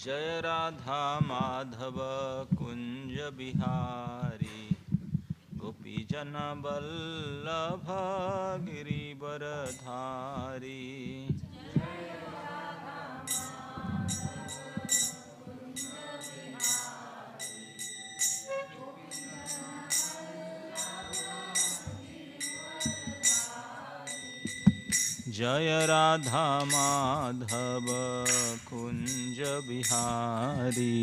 जय राधा माधव कुंज बिहारी गोपीजन वल्लभ गिरिवरधारी। जय राधा माधव कुंज बिहारी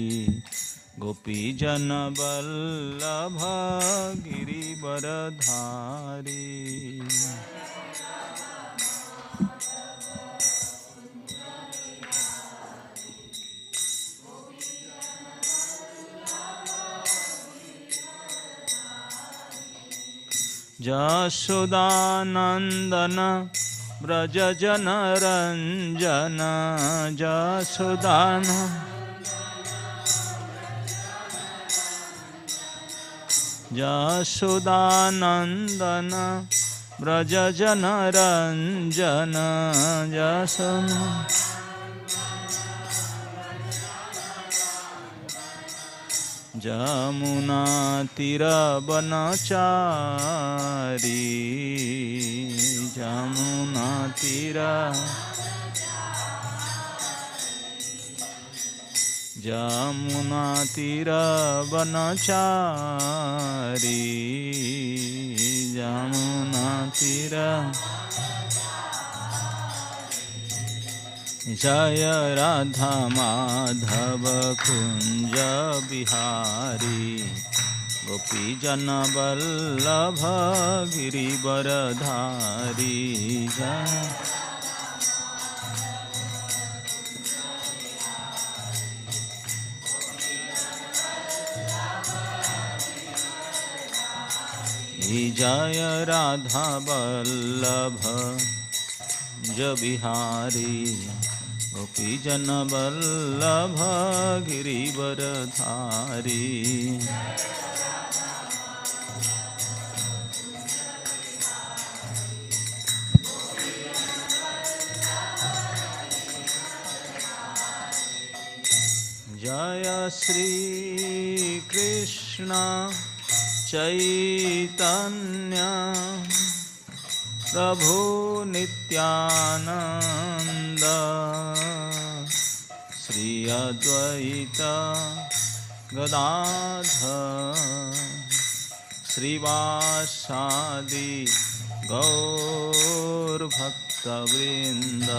गोपीजन वल्लभ गिरिवरधारी। जसोदानंदन व्रज जन रंजन जसोदान जसोदानंदन व्रज जन रंजन जमुना तीर बनचारी जमुना तीर जमुना तीर बनचारी जमुना तीर। जय राधा माधव कुंज बिहारी गोपीजन वल्लभ गिरिवरधारी। जय राधा वल्लभ कुंज बिहारी गोपीजन वल्लभ गिरिवरधारी। जय श्री कृष्ण चैतन्य प्रभु नित्यानंद श्री अद्वैत गदाधर श्रीवासादि गौर भक्तवृंद।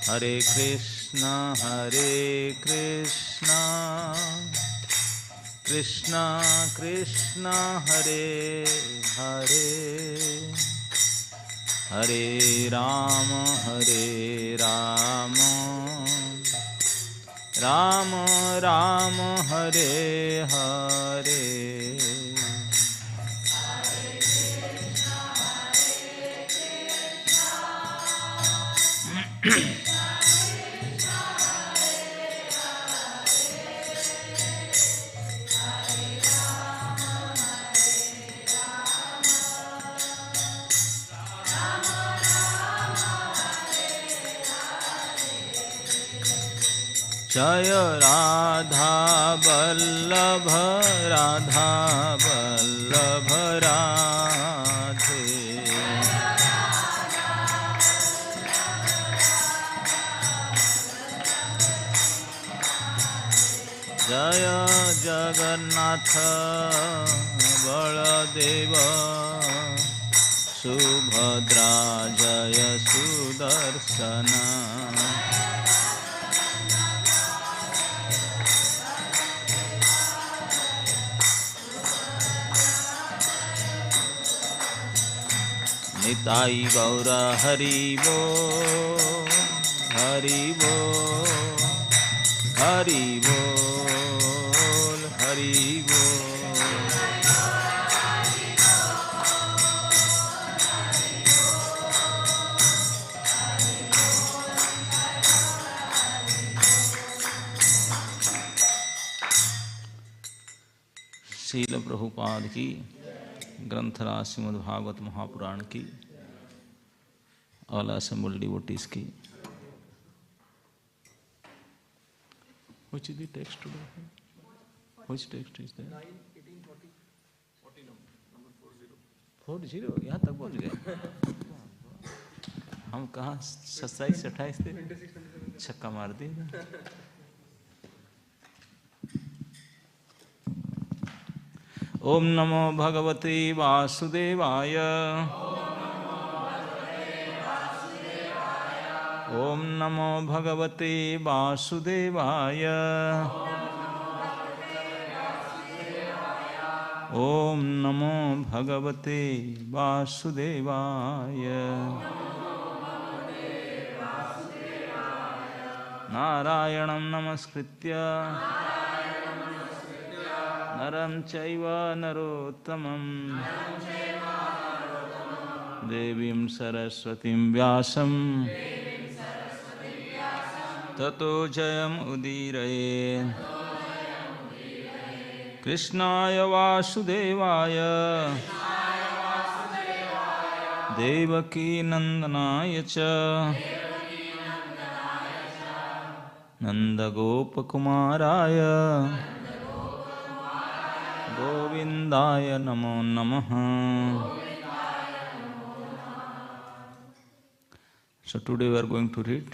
हरे कृष्णा कृष्णा कृष्णा हरे हरे हरे राम राम राम हरे हरे। जय राधा वल्लभ राधे। जय जगन्नाथ बलदेव सुभद्रा जय सुदर्शन। निताई गौर हरि बोल हरि बोल हरि बोल हरि हरि बोल। श्रील प्रभुपाद की, ग्रंथराज श्रीमद् भागवत महापुराण की, ऑल assembled devotees की। Which is the text today? Which text is there? 9, 18, 40. 40 number 40. 40 यहाँ तक पहुँच गए। हम कहाँ 27-28 थे, छक्का मार दिए। ओम नमो भगवते वासुदेवाय। ओम नमो भगवते वासुदेवाय। ओम नमो भगवते वासुदेवाय। नारायणं नमस्कृत्य नरं चैव नरोत्तमं देवीं सरस्वतीं व्यासं ततो जयमुदीरयेत्। कृष्णाय वासुदेवाय देवकी नंदनाय च नंदगोपकुमाराय गोविंदाय नमो नमः। So today we are going to read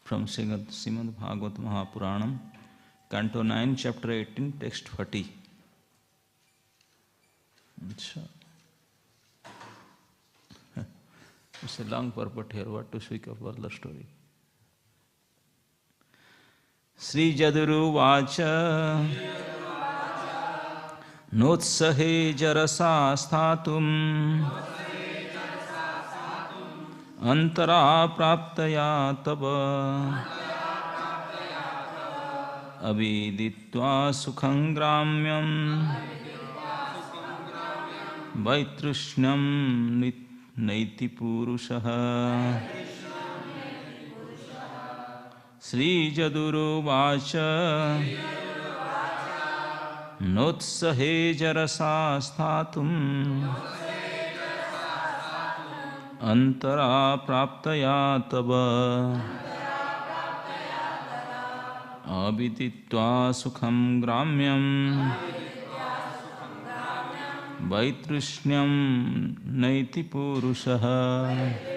from Srimad Bhagavad Mahapuranam, Canto 9, Chapter 18, Text 40. It's a long purport here, what to speak of all the story. Sri Jaduruvacha Notsahe Jarasa Sthatum Antara Praptaya Tava Aviditva Sukham Gramyam Vaitrishnam Naiti Purushaha. Sri Jaduruvacha Notsahe Jarasa Sthatum Antara Praptaya Tava Abhiditva Sukham Gramyam Vaitrishnam Naiti Purushaha.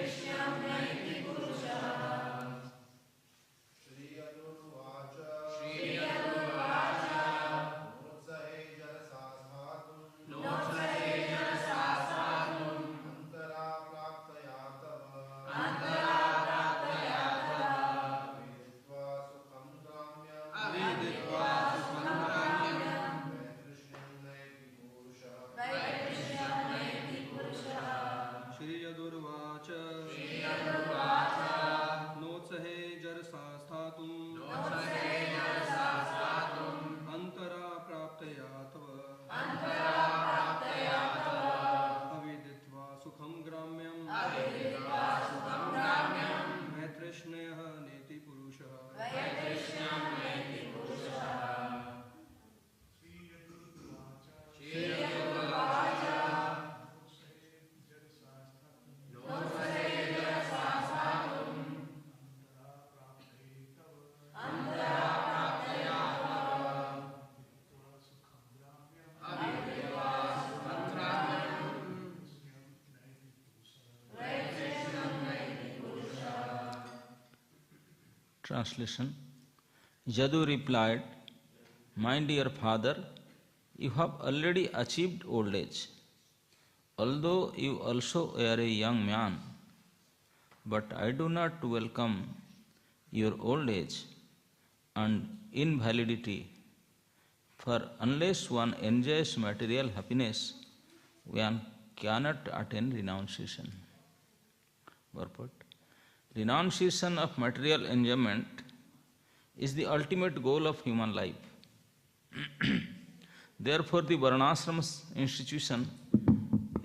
Translation. Jadu replied, "My dear father, you have already achieved old age, although you also are a young man. But I do not welcome your old age and invalidity, for unless one enjoys material happiness, one cannot attain renunciation." Purport. Renunciation of material enjoyment is the ultimate goal of human life. Therefore, the Varnashrama institution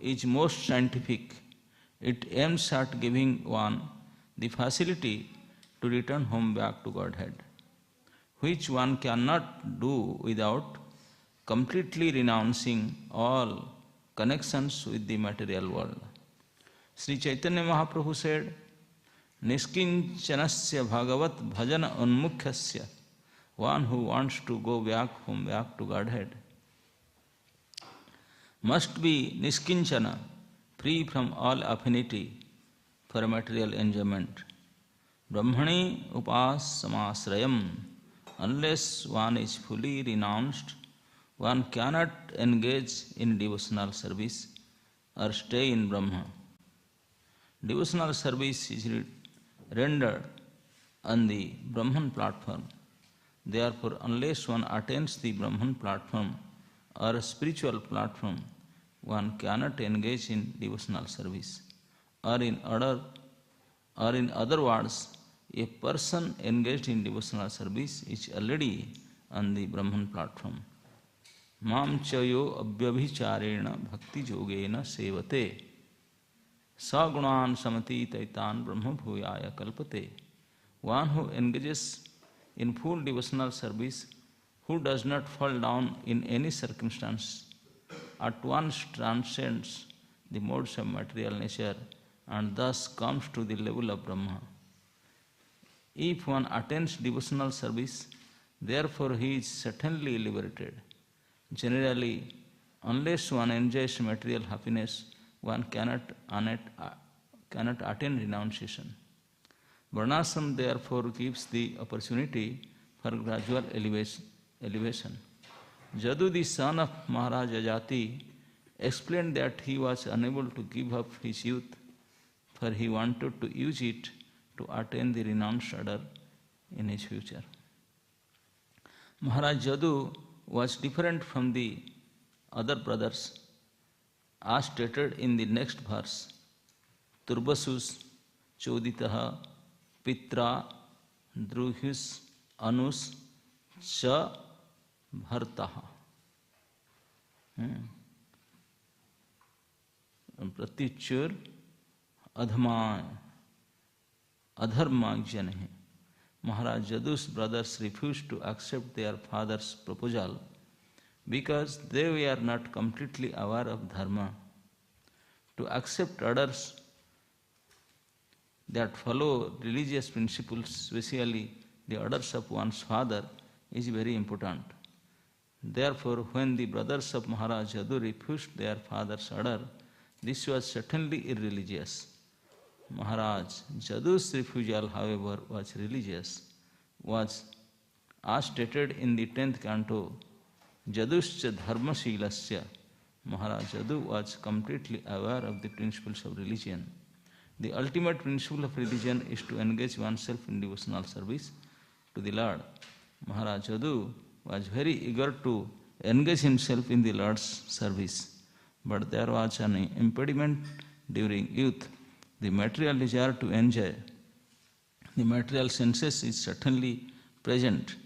is most scientific. It aims at giving one the facility to return home back to Godhead, which one cannot do without completely renouncing all connections with the material world. Sri Chaitanya Mahaprabhu said, Niskinchanasya Bhagavat Bhajana Unmukhyasya, one who wants to go back home, back to Godhead, must be Niskinchana, free from all affinity for material enjoyment. Brahmani upas samasrayam, unless one is fully renounced, one cannot engage in devotional service or stay in Brahma. Devotional service is rendered on the Brahman platform. Therefore, unless one attains the Brahman platform or a spiritual platform, one cannot engage in devotional service. Or in other words, a person engaged in devotional service is already on the Brahman platform. Mam chayo abhyabhicharena bhakti yogena sevate sagunan samati taitan brahma bhuyaya kalpate. One who engages in full devotional service, who does not fall down in any circumstance, at once transcends the modes of material nature and thus comes to the level of Brahma. If one attains devotional service, therefore he is certainly liberated. Generally, unless one enjoys material happiness, one cannot attain renunciation. Varnashram therefore gives the opportunity for gradual elevation. Jadu, the son of Maharaj Ajati, explained that he was unable to give up his youth, for he wanted to use it to attain the renounced order in his future. Maharaj Jadu was different from the other brothers, as stated in the next verse. Turbasus choditaha pitra druhus anus cha bhartaha. Pratichur adharma janahe. Maharaj Jadu's brothers refused to accept their father's proposal because they were not completely aware of dharma. To accept orders that follow religious principles, especially the orders of one's father, is very important. Therefore, when the brothers of Maharaj Jadu refused their father's order, this was certainly irreligious. Maharaj Jadu's refusal, however, was religious, was as stated in the 10th canto, Jaduscha dharmashilasya. Maharaj Jadu was completely aware of the principles of religion. The ultimate principle of religion is to engage oneself in devotional service to the Lord. Maharaj Jadu was very eager to engage himself in the Lord's service, but there was an impediment during youth. The material desire to enjoy the material senses is certainly present,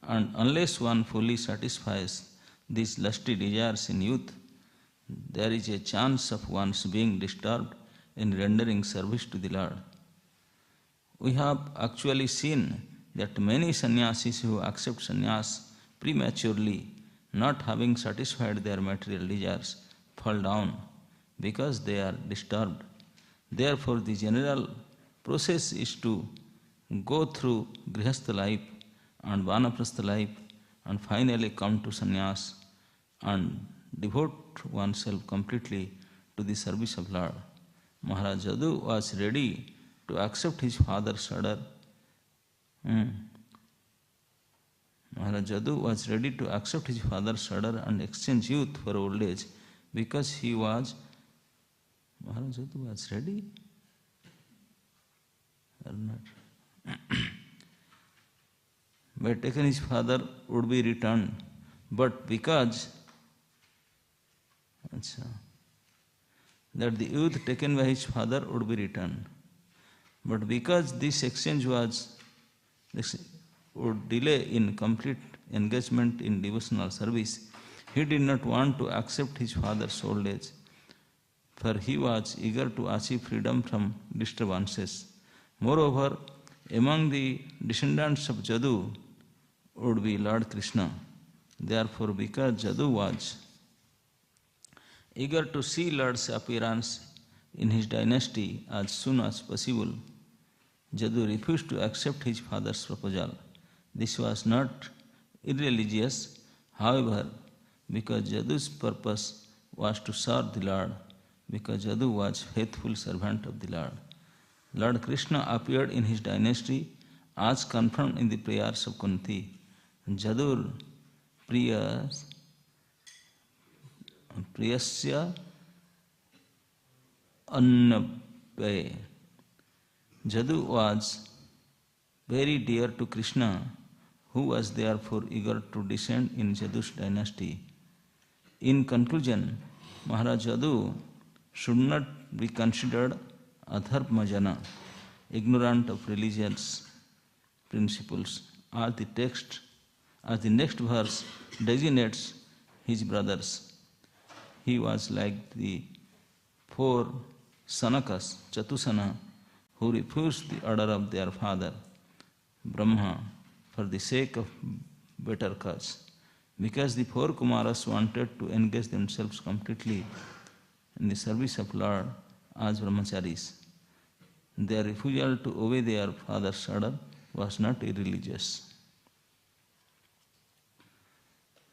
and unless one fully satisfies these lusty desires in youth, there is a chance of one's being disturbed in rendering service to the Lord. We have actually seen that many sannyasis who accept sannyas prematurely, not having satisfied their material desires, fall down because they are disturbed. Therefore, the general process is to go through grihastha life and vanaprastha life and finally come to sannyas and devote oneself completely to the service of Lord. Maharaj Jadu was ready to accept his father's order. Maharaj Jadu was ready to accept his father's order and exchange youth for old age because he was. Maharaj Jadu was ready or not? By taking his father would be returned, but because that the youth taken by his father would be returned, but because this exchange would delay in complete engagement in devotional service, He did not want to accept his father's old age, for he was eager to achieve freedom from disturbances. Moreover, among the descendants of Jadu would be Lord Krishna. Therefore, because Jadu was eager to see Lord's appearance in his dynasty as soon as possible, Jadu refused to accept his father's proposal. This was not irreligious, however, because Jadu's purpose was to serve the Lord, because Jadu was faithful servant of the Lord. Lord Krishna appeared in his dynasty as confirmed in the prayers of Kunti. Jadur priyasya annapye. Jadu was very dear to Krishna, who was therefore eager to descend in Jadu's dynasty. In conclusion, Maharaj Jadu should not be considered adharmajana, ignorant of religious principles, as the next verse designates his brothers. He was like the 4 Sanakas, Chatusana, who refused the order of their father, Brahma, for the sake of better cause. Because the 4 Kumaras wanted to engage themselves completely in the service of Lord as brahmacharis, their refusal to obey their father's order was not irreligious.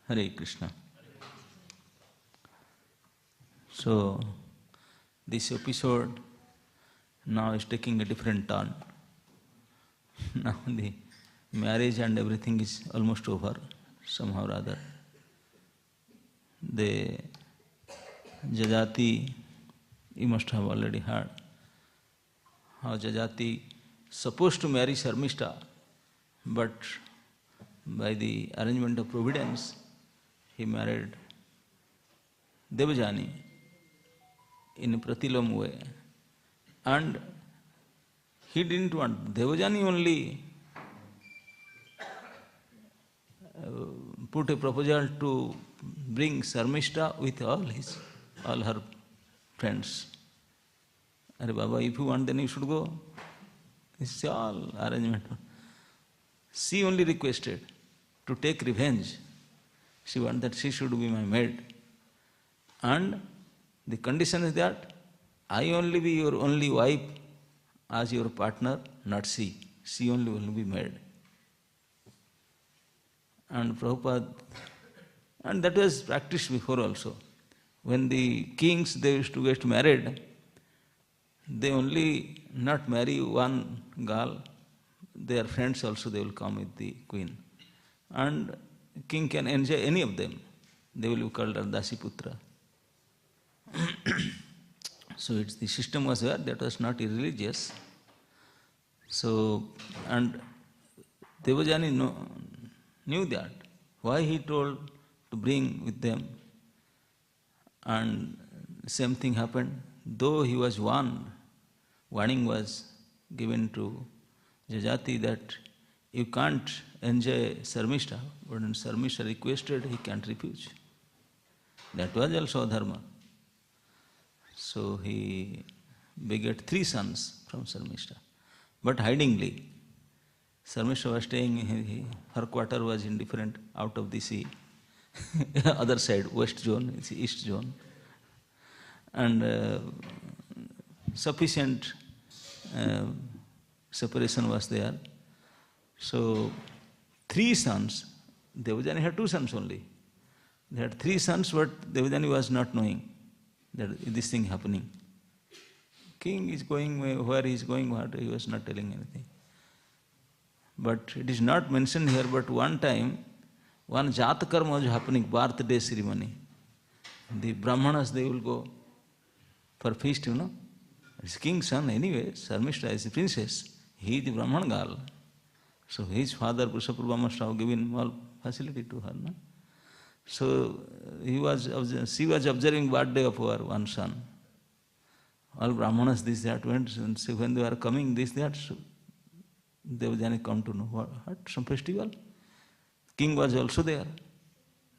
Hare Krishna. So, this episode now is taking a different turn. Now the marriage and everything is almost over, somehow or other. The Jajati, you must have already heard how Jajati supposed to marry Sharmishta, but by the arrangement of providence, he married Devajani in a pratilom way. And he didn't want Devajani only put a proposal to bring Sharmishta with all her friends. Are Baba, if you want, then you should go. This is all arrangement. She only requested to take revenge. She wanted that she should be my maid. And the condition is that I only be your only wife as your partner, not she. She only will be maid. And Prabhupada, and that was practiced before also. When the kings, they used to get married, they only not marry one girl, their friends also they will come with the queen. And king can enjoy any of them. They will be called as Dasiputra. So it's the system was there, that was not irreligious. So, and Devajani knew that. Why he told to bring with them. And same thing happened. Though he was warned, warning was given to Jajati that you can't enjoy Sharmishta, but when Sharmishta requested, he can't refuse. That was also dharma. So he begat 3 sons from Sharmishta, but hidingly. Sharmishta was staying, her quarter was in different, out of the sea, other side, west zone, it's east zone. And sufficient separation was there. So 3 sons, Devajani had 2 sons only. They had 3 sons, but Devajani was not knowing that this thing happening. King is going where he is going, what, he was not telling anything. But it is not mentioned here, but one time, one Jatakarma was happening, birthday ceremony. The Brahmanas, they will go for feast, you know. It's king's son anyway, Sharmishta is the princess. He is the Brahman girl. So his father, Purushapurva, must have given all facility to her. No? So she was observing birthday of her one son. All Brahmanas, this, that, went, and so when they were coming, this, that, so Devajani come to know what, some festival. King was also there.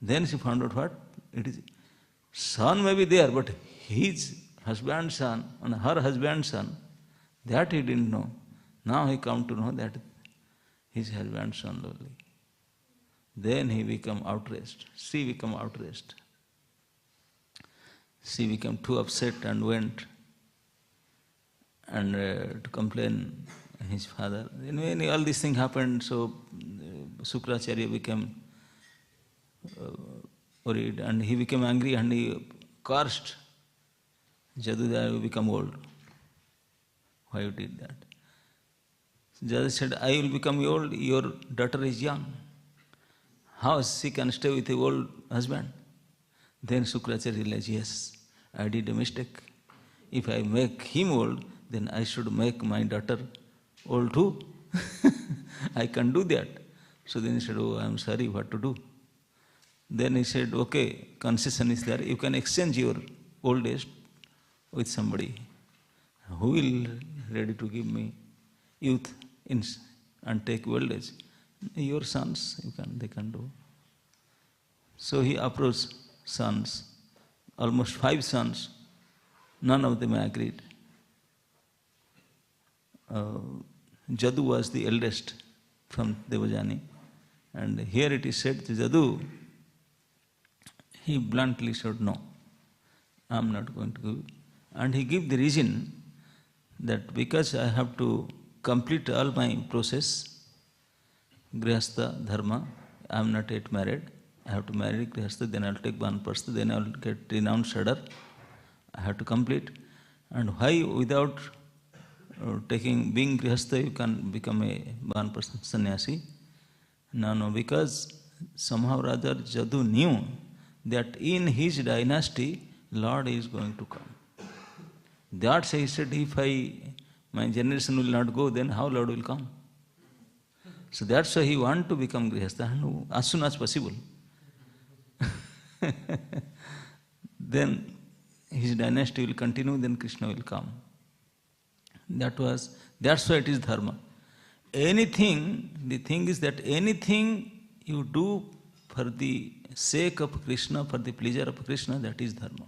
Then she found out what? It is son may be there, but his husband's son and her husband's son, that he didn't know. Now he come to know that his husband's son only. Then he become outraged. She become outraged. She became too upset and went and to complain his father. Anyway, all these things happened, so Sukracharya became worried and he became angry and he cursed Jadu, you become old. Why you did that? Jadu said, I will become old, your daughter is young. How she can stay with an old husband? Then Sukracharya realized, yes, I did a mistake. If I make him old, then I should make my daughter old too. I can do that. So then he said, oh, I am sorry, what to do? Then he said, okay, concession is there. You can exchange your old age with somebody who will ready to give me youth and take old age. Your sons, they can do. So he approached sons, almost 5 sons. None of them agreed. Jadu was the eldest from Devajani. And here it is said to Jadu, he bluntly said, no, I am not going to give. And he gave the reason that because I have to complete all my process, Grihastha Dharma, I am not yet married. I have to marry Grihastha, then I will take Banprastha, then I will get renounced Shadar. I have to complete. And why without being Grihastha you can become a Banprastha sannyasi? No, because somehow rather Jadu knew that in his dynasty, Lord is going to come. That's why he said, if my generation will not go, then how Lord will come? So that's why he want to become Grihastha as soon as possible. Then his dynasty will continue, then Krishna will come. That's why it is dharma. The thing is that anything you do for the sake of Krishna, for the pleasure of Krishna, that is dharma.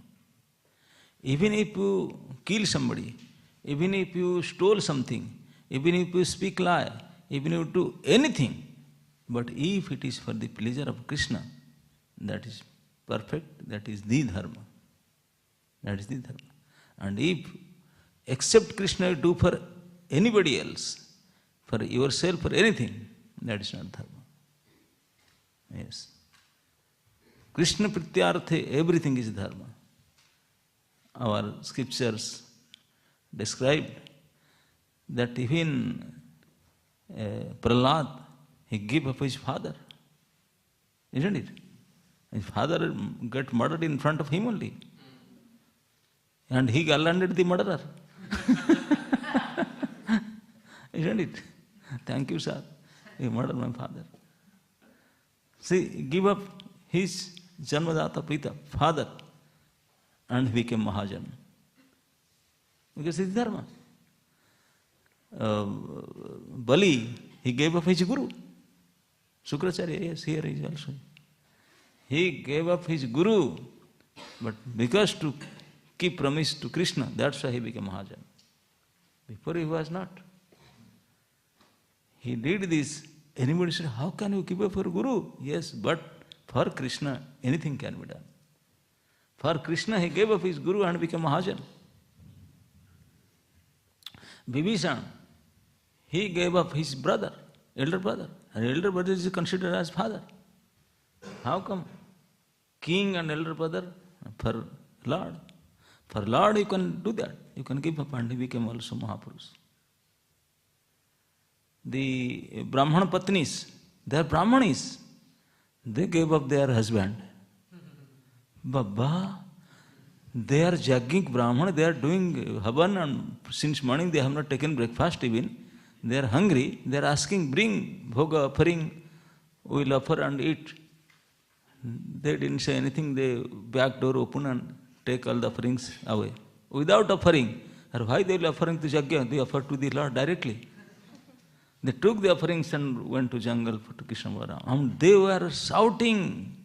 Even if you kill somebody, even if you stole something, even if you speak lie, even if you do anything, but if it is for the pleasure of Krishna, that is perfect, that is the dharma. That is the dharma. And if except Krishna you do for anybody else, for yourself, for anything, that is not dharma. Yes. Krishna Prityarthe, everything is dharma. Our scriptures described that even Prahlad, he gave up his father. Isn't it? His father got murdered in front of him only. And he garlanded the murderer. Isn't it? Thank you, sir. You murdered my father. See, give up his Janmadata Pita, father, and became Mahajan. Because it's dharma. Bali, he gave up his guru. Sukracharya, yes, here he is also. He gave up his guru, but because to keep promise to Krishna, that's why he became Mahajan. Before he was not. He did this. Anybody said, how can you give up your guru? Yes, but for Krishna, anything can be done. For Krishna, he gave up his guru and became Mahajan. Vibhishan, he gave up his brother, elder brother. And elder brother is considered as father. How come? King and elder brother for Lord. For Lord you can do that. You can give up and he became also Mahapurush. The Brahman Patnis, they are Brahmanis. They gave up their husband. Baba, they are jagging Brahman, they are doing Havan and since morning they have not taken breakfast even. They are hungry, they are asking, bring bhoga, offering, we will offer and eat. They didn't say anything, they back door open and take all the offerings away. Without offering, or why they will offering to Jagya? They offered to the Lord directly. They took the offerings and went to jungle to Krishna Balaram. And they were shouting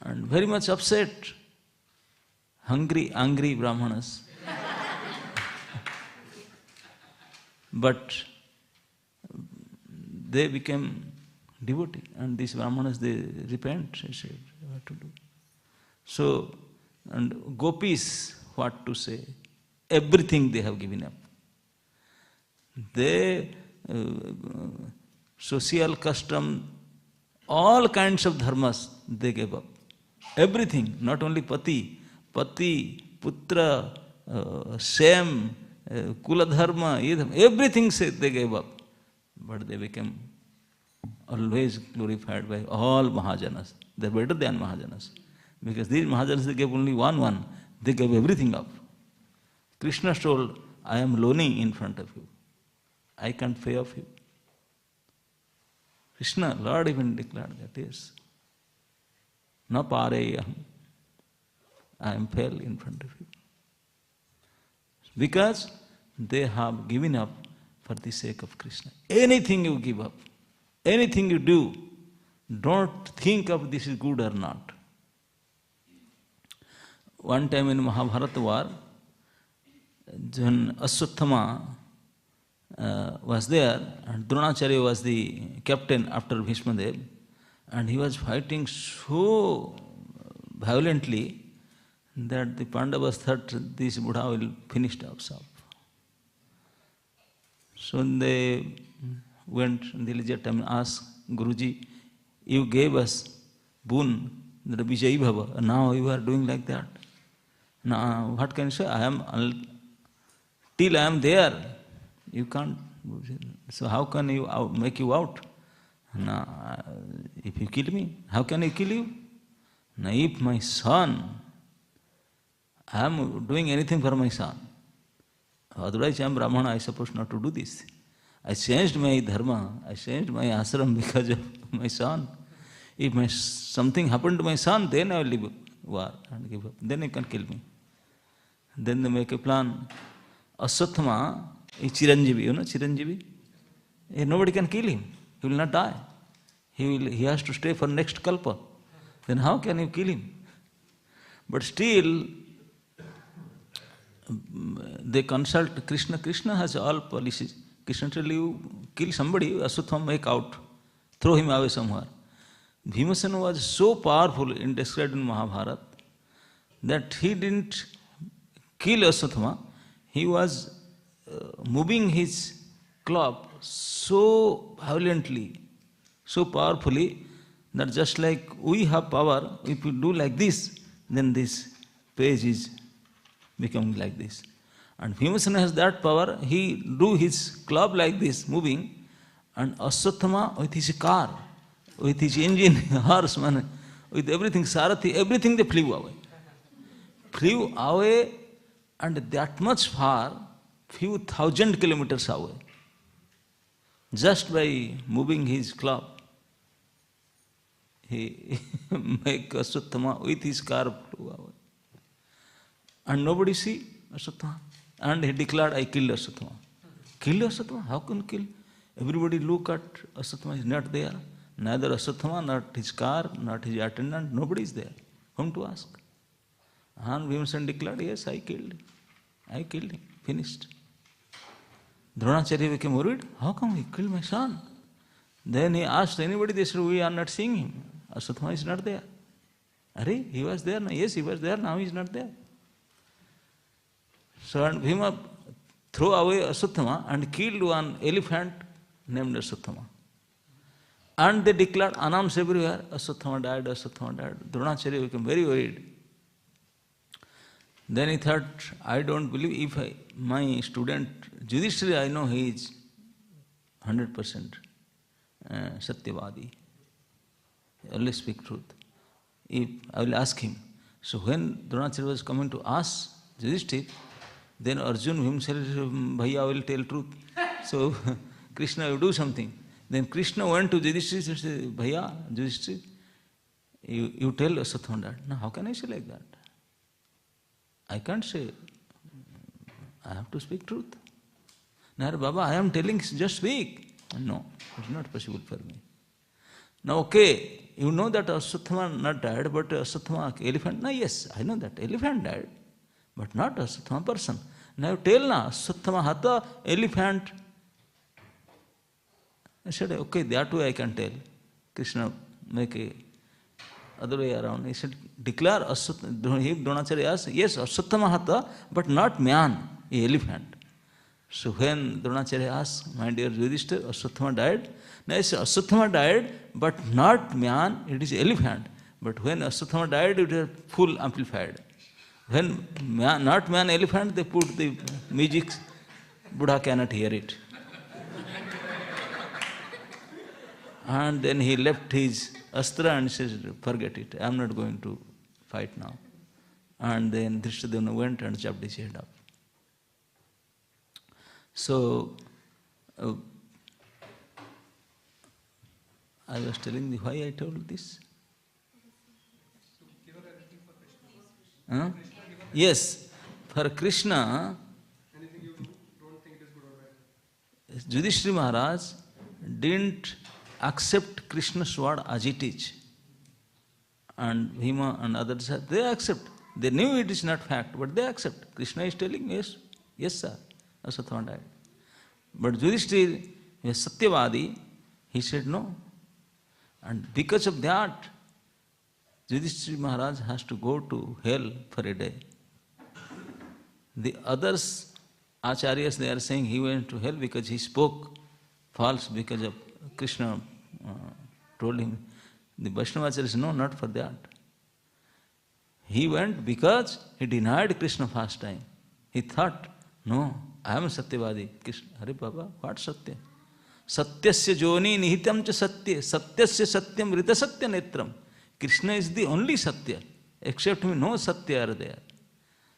and very much upset, hungry, angry Brahmanas. But they became devotee, and these Brahmanas, they repent, they said, what to do. So, and gopis, what to say? Everything they have given up. They, social custom, all kinds of dharmas, they gave up. Everything, not only pati, putra, sham, kuladharma, everything they gave up. But they became always glorified by all Mahajanas. They are better than Mahajanas. Because these Mahajanas, they gave only one. They gave everything up. Krishna told, I am loaning in front of you. I can't pay off you. Krishna, Lord even declared that, yes. Na pareyaham. I am fail in front of you. Because they have given up for the sake of Krishna. Anything you give up, anything you do, don't think of this is good or not. One time in Mahabharata war, when Ashwatthama was there, and Dronacharya was the captain after Bhishmadev, and he was fighting so violently that the Pandavas thought this Buddha will finish himself. So they went in the leisure time and asked, Guruji, you gave us boon, the Vijayi Bhava, and now you are doing like that. Now, what can you say? Till I am there, you can't. So how can you make you out? Now, if you kill me, how can I kill you? Now, if my son, I am doing anything for my son. Otherwise, I am Brahmana, I am supposed not to do this. I changed my dharma, I changed my ashram because of my son. If something happened to my son, then I will leave war and give up. Then you can kill me. Then they make a plan. Ashwatthama is Chiranjeevi, you know Chiranjeevi? Nobody can kill him. He will not die. He has to stay for next kalpa. Then how can you kill him? But still, they consult Krishna. Krishna has all policies. Krishna tell you, kill somebody, Ashwatthama make out, throw him away somewhere. Bhimasena was so powerful in described in Mahabharata that he didn't kill Ashwatthama. He was moving his club so violently, so powerfully, that just like we have power, if we do like this, then this page is becoming like this. And Bhimasena has that power, he do his club like this, moving, and Ashwatthama with his car, with his engine, horseman, with everything, Sarathi, everything they flew away. Flew away, and that much far, few thousand kilometers away. Just by moving his club, he make Ashwatthama with his car flew away. And nobody see Ashwatthama. And he declared, I killed Ashwatthama. Killed Ashwatthama? How can you kill? Everybody look at Ashwatthama is not there. Neither Ashwatthama, not his car, not his attendant, nobody is there. Whom to ask? And Bhimasena declared, yes, I killed him. I killed him. Finished. Dronacharya became worried. How come he killed my son? Then he asked anybody, they said, we are not seeing him. Ashwatthama is not there. Are, he was there. Yes, he was there. Now he is not there. So and Bhima threw away Ashwatthama and killed one elephant named Ashwatthama. And they declared anams everywhere. Ashwatthama died, Ashwatthama died. Dronacharya became very worried. Then he thought, I don't believe if my student Yudhishthira, I know he is 100% Satyavadi. He always speak truth. If I will ask him. So when Dronacharya was coming to ask Yudhishthira, then Arjuna himself said, Bhaiya will tell truth. So Krishna will do something. Then Krishna went to Yudhishthira and said, Bhaiya, Yudhishthira, you tell Ashwatthama that. Now how can I say like that? I can't say. I have to speak truth. Now, Baba, I am telling, just speak. No, it's not possible for me. Now, okay, you know that Ashwatthama not died, but Ashwatthama elephant. No, yes, I know that elephant died, but not Ashwatthama person. Now you tell na, Ashwatthama hatha elephant. I said, okay, that way I can tell. Krishna make a other way around. He said, declare Ashwatthama. Dronacharya asked, yes, Ashwatthama hatha, but not man, a elephant. So when Dronacharya asked, my dear Yudhishthira, Ashwatthama died? No, I said, Ashwatthama died, but not man, it is elephant. But when Ashwatthama died, it was full amplified. When man, not man, elephant, they put the music, Buddha cannot hear it. And then he left his astra and says, forget it, I am not going to fight now. And then Drishtadevna went and chopped his head off. So, I was telling you why I told this. Huh? Yes, for Krishna, Yudhishthira Maharaj didn't accept Krishna's word as it is. And Bhima and others, they accept. They knew it is not fact, but they accept. Krishna is telling, yes, yes sir, Ashwatthama died. But Yudhishthira was Satyavadi, he said no. And because of that, Yudhishthira Maharaj has to go to hell for a day. The others, Acharyas, they are saying he went to hell because he spoke false because of Krishna told him. The Vaishnava Acharyas, no, not for that. He went because he denied Krishna first time. He thought, no, I am Satyavadi. Krishna, Hare Baba, what Satya? Satyasya joni nihitam cha satya, satyasya satyam rita satya netram. Krishna is the only Satya. Except me, no Satya are there.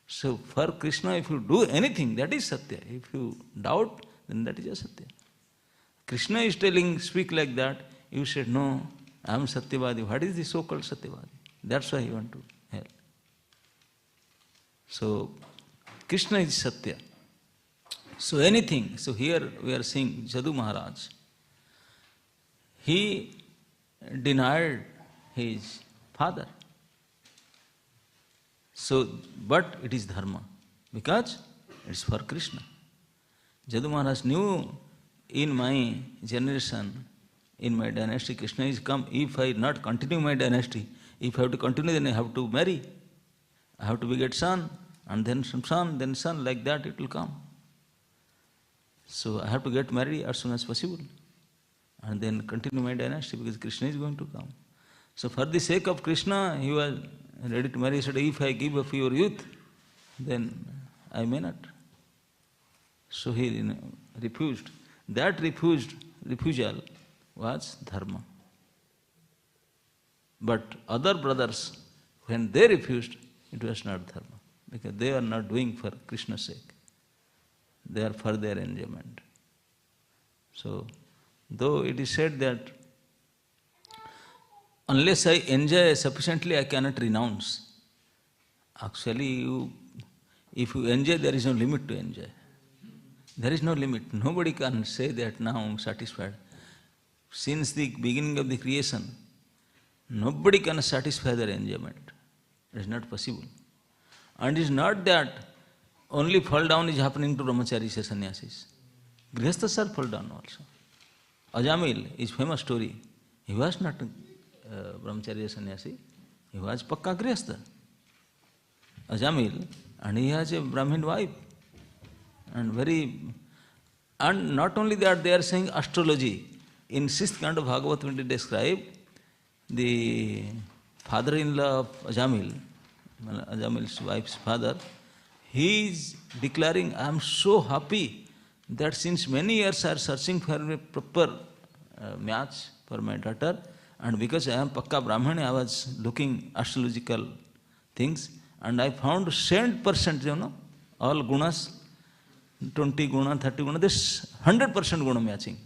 So for Krishna, if you do anything, that is Satya. If you doubt, then that is a Satya. Krishna is telling, speak like that. You said, no, I am Satyavadi. What is the so-called Satyavadi? That's why he went to hell. So, Krishna is Satya. So anything, so here we are seeing Jadu Maharaj. He denied his father. So, but it is dharma, because it is for Krishna. Jadu Maharaj knew, in my generation, in my dynasty, Krishna is come. If I not continue my dynasty, if I have to continue, then I have to marry. I have to beget son, and then some son, then son, like that it will come. So I have to get married as soon as possible, and then continue my dynasty, because Krishna is going to come. So for the sake of Krishna, he was ready to marry. He said, if I give up your youth, then I may not. So he refused. That refusal was dharma. But other brothers, when they refused, it was not dharma, because they are not doing for Krishna's sake. They are for their enjoyment. So, though it is said that unless I enjoy sufficiently, I cannot renounce. Actually, if you enjoy, there is no limit to enjoy. There is no limit. Nobody can say that now I am satisfied. Since the beginning of the creation, nobody can satisfy their enjoyment. It is not possible. And it is not that only fall down is happening to brahmacharis and sannyasis. Grihasthas are fall down also. Ajamil is famous story. He was not brahmachari or sannyasi. He was pakka grihastha. Ajamil, and he has a Brahmin wife. And not only that, they are saying astrology. In 6th canto of Bhagavad when they describe the father-in-law of Ajamil, Ajamil's wife's father, he is declaring, I am so happy that since many years I am searching for a proper match for my daughter, and because I am Pakka Brahmani, I was looking astrological things, and I found 100%, all gunas, 20 guna, 30 guna, this 100% guna matching.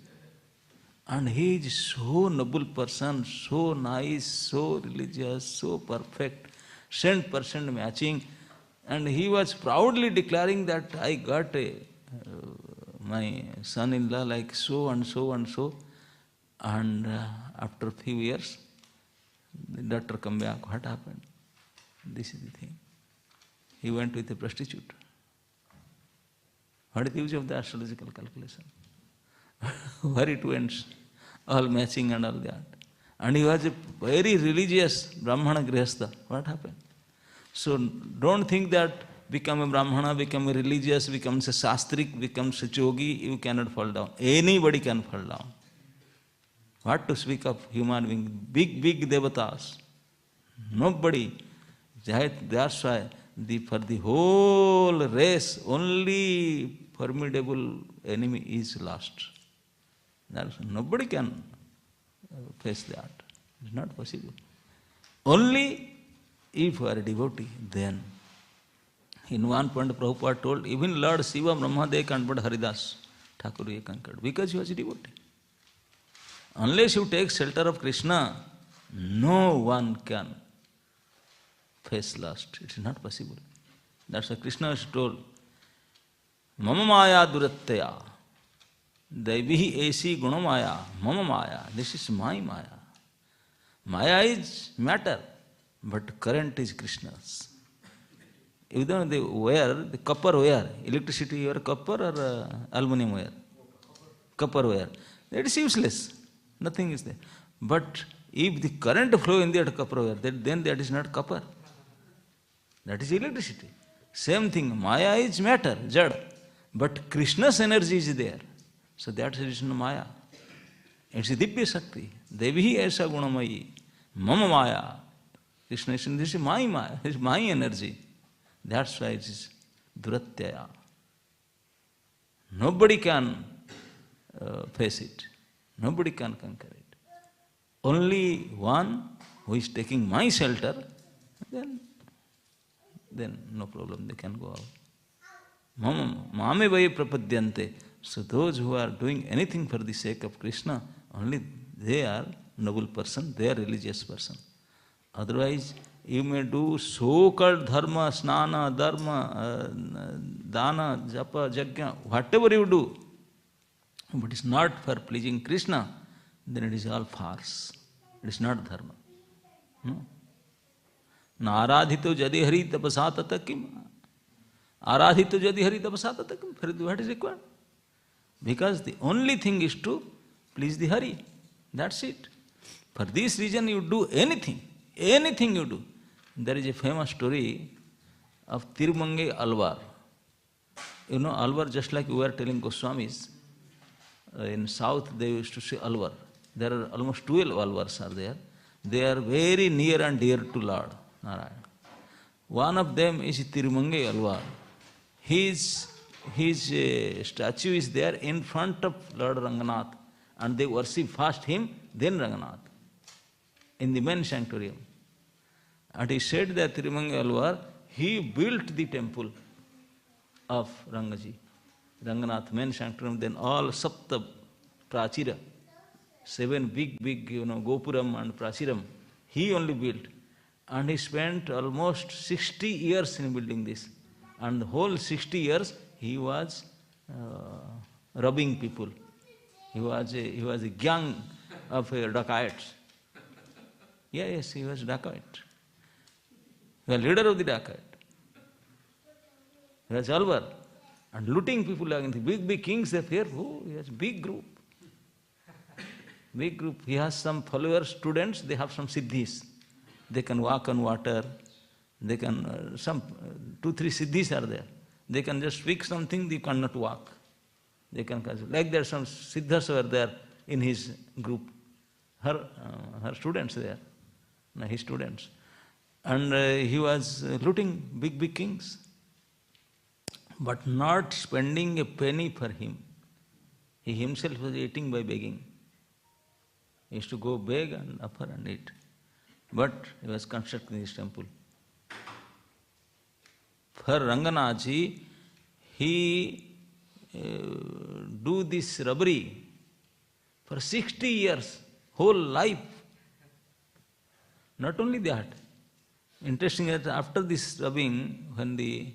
And he is so noble person, so nice, so religious, so perfect, 100% matching. And he was proudly declaring that I got my son-in-law like so and so and so. And after a few years, the doctor come back, what happened? This is the thing. He went with a prostitute. What is the use of the astrological calculation? Where it went, all matching and all that. And he was a very religious Brahmana Grihastha. What happened? So don't think that become a Brahmana, become a religious, becomes a Shastrik, becomes a Yogi, you cannot fall down. Anybody can fall down. What to speak of human being? Big devatas. Nobody. That's why for the whole race, only formidable enemy is lost. Nobody can face that. It's not possible. Only if you are a devotee, then. In one point, Prabhupada told, even Lord Shiva, Brahma, they can't, but Haridas Thakur he conquered, because he was a devotee. Unless you take shelter of Krishna, no one can face lust. It is not possible. That's why Krishna has told, Mama Maya Durattaya, Daivihi Esi Gunamaya, Mama Maya. This is my Maya. Maya is matter, but current is Krishna's. You know the wire, the copper wire, electricity, you are copper or aluminum wire? Copper wire. That is useless. Nothing is there. But if the current flow in that copper wire, then that is not copper. That is electricity. Same thing, Maya is matter, jad. But Krishna's energy is there. So that is Maya. It's a Divya Shakti. Devi Aisa Gunamayi. Mama Maya. Krishna is this is my Maya, this is my energy. That's why it is Duratyaya. Nobody can face it. Nobody can conquer it. Only one who is taking my shelter, then no problem, they can go out. Mame vai prapadyante. So those who are doing anything for the sake of Krishna, only they are noble person, they are religious person. Otherwise, you may do so-called dharma, snana, dharma, dana, japa, jagya, whatever you do, but it's not for pleasing Krishna, then it is all farce. It is not dharma. No? Naradhito jadi hari tapasatata kim? Aradhito jadi hari tapasatata kim? What is required? Because the only thing is to please the Hari. That's it. For this reason you do anything you do. There is a famous story of Tirumangai Alvar. You know Alvar, just like we were telling Goswamis, in south they used to say Alvar. There are almost 12 Alvars are there. They are very near and dear to Lord Narayana. One of them is Tirumangai Alvar. His statue is there in front of Lord Ranganath, and they worship first him, then Ranganath, in the main sanctorium. And he said that Tirumangai Alvar, he built the temple of Rangaji, Ranganath, main sanctorium, then all Sapta Prachira, 7 big, Gopuram and Prachiram, he only built. And he spent almost 60 years in building this. And the whole 60 years, he was robbing people. He was a gang of dacoits. Yes, he was dacoit. He was leader of the dacoit. He was Alvar. And looting people like the big kings they fear. Oh, he has big group. Big group. He has some followers, students, they have some siddhis. They can walk on water. They can, some 2-3 siddhis are there. They can just speak something, they cannot walk. They can, like there some siddhas were there in his group. Her students there, his students. And he was looting big kings, but not spending a penny for him. He himself was eating by begging. He used to go beg and offer and eat. But he was constructing his temple. For Ranganathji, he do this robbery for 60 years, whole life. Not only that, interesting that after this robbing, when the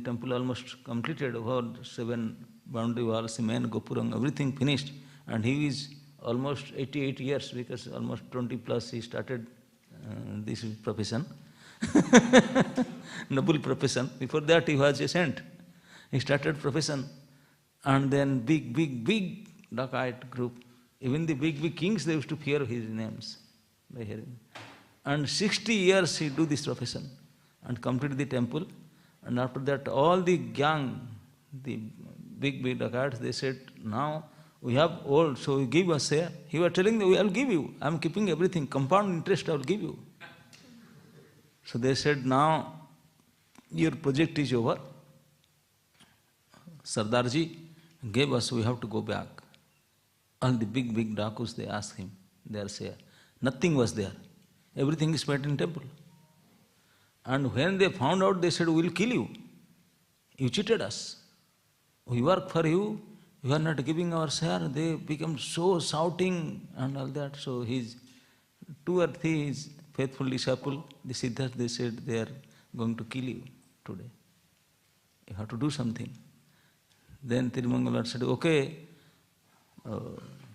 temple almost completed, about 7 boundary walls, the main Gopuram, everything finished, and he is almost 88 years, because almost 20 plus he started this profession, noble profession. Before that he was a saint. He started profession, and then big dacoit group. Even the big kings, they used to fear his names by hearing. And 60 years he do this profession and complete the temple. And after that, all the gang, the big dacoits, they said, now we have old, so you give us here. He was telling them, I'll give you. I'm keeping everything. Compound interest I will give you. So they said, now your project is over. Sardarji gave us, we have to go back. All the big dakus, they asked him, they are there. Nothing was there. Everything is spent in temple. And when they found out, they said, we will kill you. You cheated us. We work for you. You are not giving our share. They become so shouting and all that. So his 2 or 3 his faithful disciple, the Siddhartha, they said, they are going to kill you today. You have to do something. Then Tirumangala said, okay,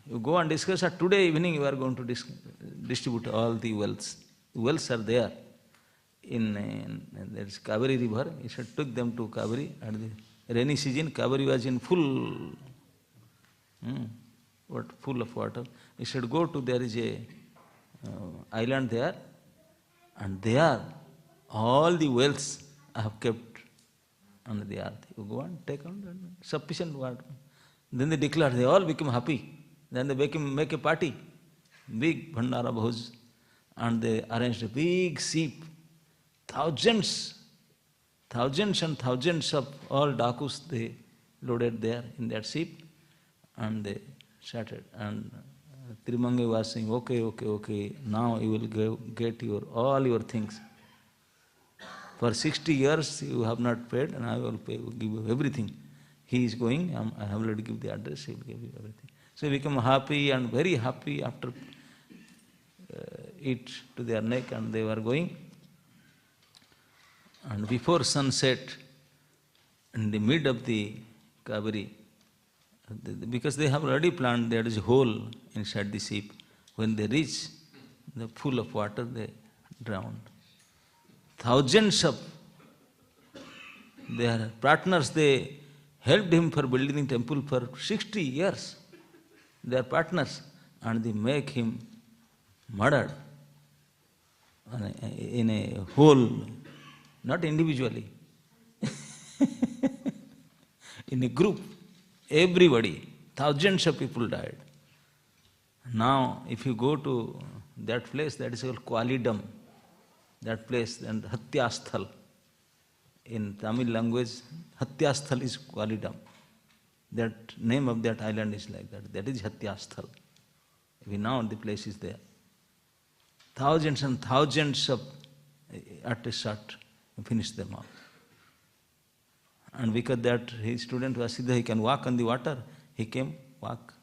you go and discuss. Today evening you are going to distribute all the wealths. The wealths are there. There is Kaveri river. He said, took them to Kaveri. At the rainy season, Kaveri was in full of water. He said, go to, there is a island there, and there all the wealths I have kept under the earth. You go and take out sufficient water. Then they declare, they all become happy. Then they make a party, big Bhandara Bhoj, and they arranged a big ship. Thousands and thousands of all dakus they loaded there in that ship, and they started. And Tirumanga was saying, okay, now you will get all your things. For 60 years you have not paid, and I will give you everything. He is going, I have already given the address, he will give you everything. So they become happy and very happy after it to their neck, and they were going. And before sunset, in the mid of the Kaveri, because they have already planned there is a hole inside the ship. When they reach the full of water, they drowned. Thousands of their partners, they helped him for building the temple for 60 years. They are partners, and they make him murdered in a hole, not individually, in a group. Everybody, thousands of people died. Now, if you go to that place, that is called Kwalidam, that place, and Hatyasthal. In Tamil language, Hatyasthal is Kwalidam. That name of that island is like that. That is Hatyasthal. Even now the place is there. Thousands and thousands of artists finished them off. And because that his student was Siddha, he can walk on the water, he came, walk,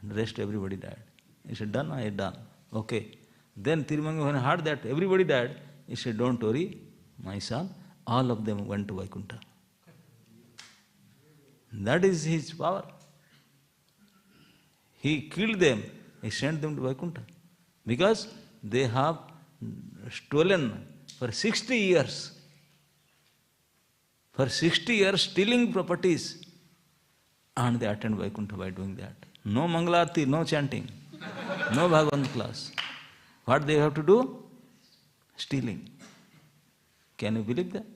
and the rest everybody died. He said, done, I had done. Okay. Then Tirumanga, when he heard that everybody died, he said, don't worry, my son, all of them went to Vaikuntha. That is his power. He killed them, he sent them to Vaikuntha. Because they have stolen for 60 years. For 60 years stealing properties, and they attend Vaikuntha by doing that. No Mangalarti, no chanting, no Bhagavan class. What they have to do? Stealing. Can you believe that?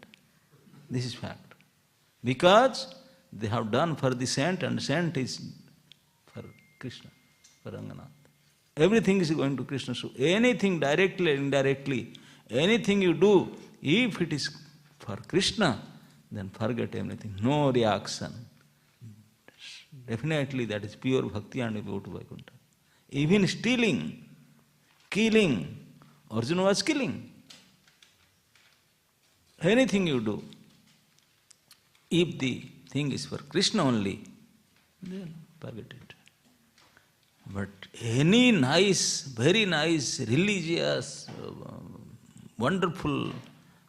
This is fact. Because they have done for the saint, and saint is for Krishna, for Ranganath. Everything is going to Krishna. So anything directly or indirectly, anything you do, if it is for Krishna, then forget everything. No reaction. Definitely that is pure bhakti, and you go to Vaikuntha. Even stealing, killing, Arjuna was killing. Anything you do, if the thing is for Krishna only, then forget it. But any nice, very nice, religious, wonderful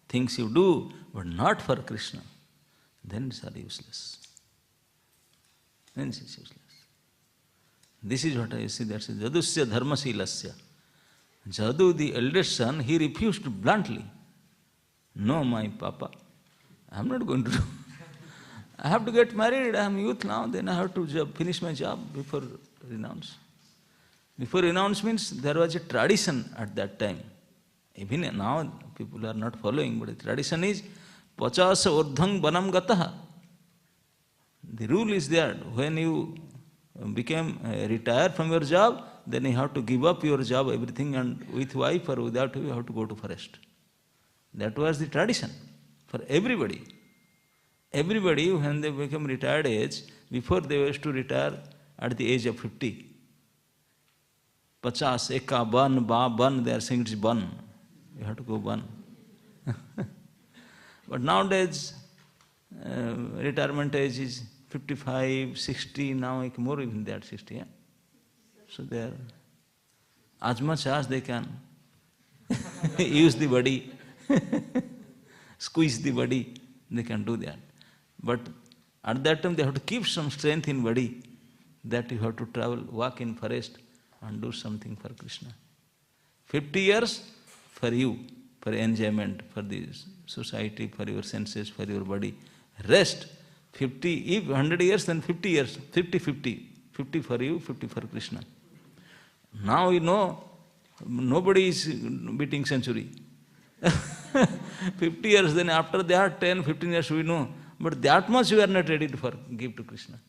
things you do, but not for Krishna, then it's all useless. Then it's useless. This is what I see, that's Jadusya Dharmasilasya. Jadu, the eldest son, he refused bluntly. No, my papa, I am not going to do. I have to get married, I am youth now, then I have to finish my job before renounce. Before renounce means there was a tradition at that time. Even now people are not following, but the tradition is Pachasa urdhang banam gataha. The rule is there, when you became retired from your job, then you have to give up your job, everything, and with wife or without you have to go to forest. That was the tradition for everybody. Everybody, when they become retired age, before they used to retire at the age of 50. Pachas, eka, ban, ba, ban, they are saying it's ban. You have to go ban. But nowadays, retirement age is 55, 60, now more even than 60. Yeah? So they are, as much as they can, use the body, squeeze the body, they can do that. But at that time they have to keep some strength in body, that you have to travel, walk in forest and do something for Krishna. 50 years for you, for enjoyment, for the society, for your senses, for your body. Rest, 50, if 100 years, then 50 years, 50-50. 50 for you, 50 for Krishna. Now you know, nobody is beating century. 50 years, then after that 10, 15 years we know. But that much we are not ready to give to Krishna.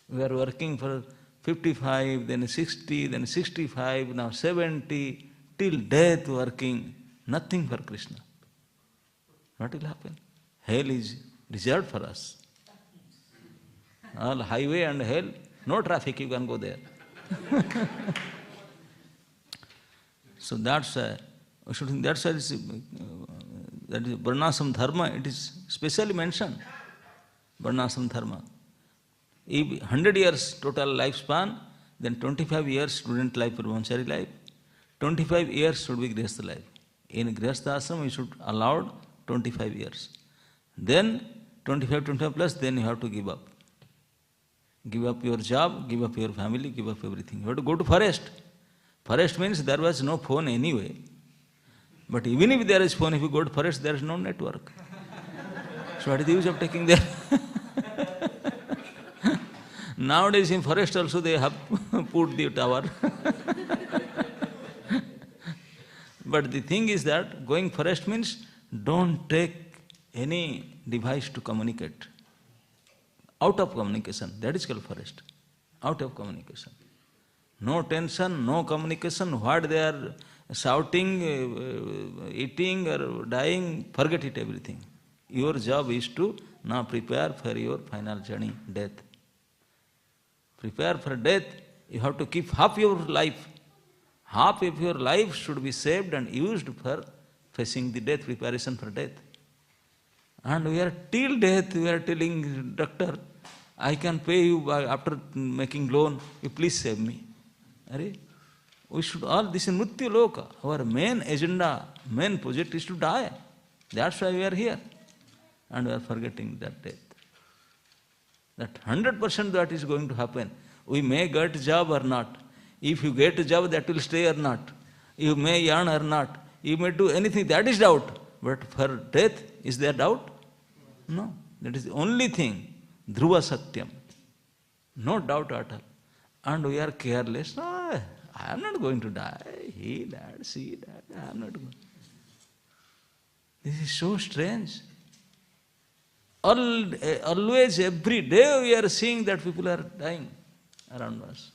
We are working for 55, then 60, then 65, now 70, till death working, nothing for Krishna. What will happen? Hell is reserved for us. All highway and hell, no traffic, you can go there. So that's why that is Varnasam Dharma, it is specially mentioned. Varnasam Dharma. If 100 years total lifespan, then 25 years student life or brahmachari life, 25 years should be Grihastha life. In Grihastha ashram, we should allow 25 years. Then 25 plus, then you have to give up. Give up your job, give up your family, give up everything. You have to go to forest. Forest means there was no phone anyway. But even if there is phone, if you go to forest, there is no network. So what is the use of taking there? Nowadays in forest also they have put the tower. But the thing is that going forest means don't take any device to communicate. Out of communication, that is called forest. Out of communication. No tension, no communication, what they are shouting, eating or dying, forget it everything. Your job is to now prepare for your final journey, death. Prepare for death, you have to keep half your life. Half of your life should be saved and used for facing the death, preparation for death. And we are till death, we are telling doctor, I can pay you after making loan, you please save me. We should all, this is Mrityu Loka. Our main agenda, main project is to die. That's why we are here. And we are forgetting that death. That 100% that is going to happen. We may get a job or not. If you get a job, that will stay or not. You may earn or not. You may do anything, that is doubt. But for death, is there doubt? No. That is the only thing. Dhruva Satyam. No doubt at all. And we are careless. No, I am not going to die. He died, she died. I am not going. This is so strange. Always, every day we are seeing that people are dying around us.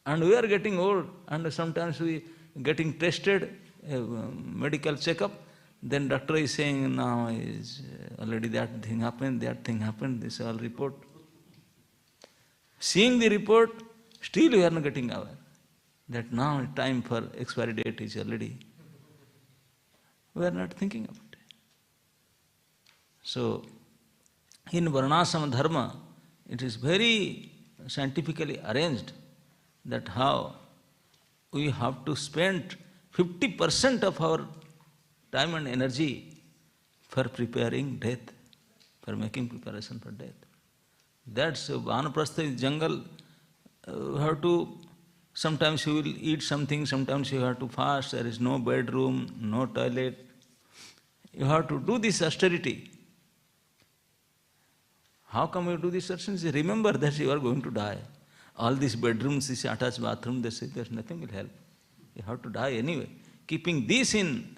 And we are getting old, and sometimes we getting tested, medical checkup, then doctor is saying, now is already that thing happened, this all report. Seeing the report, still we are not getting aware that now time for expiry date is already. We are not thinking of it. So, in Varnasama Dharma, it is very scientifically arranged that how we have to spend 50% of our time and energy for preparing death, for making preparation for death. That's Vanaprastha is jungle, You have to, sometimes you will eat something, sometimes you have to fast, there is no bedroom, no toilet. You have to do this austerity. How come you do this austerity? Remember that you are going to die. All these bedrooms, this attached bathroom, they say there's nothing will help. You have to die anyway. Keeping this in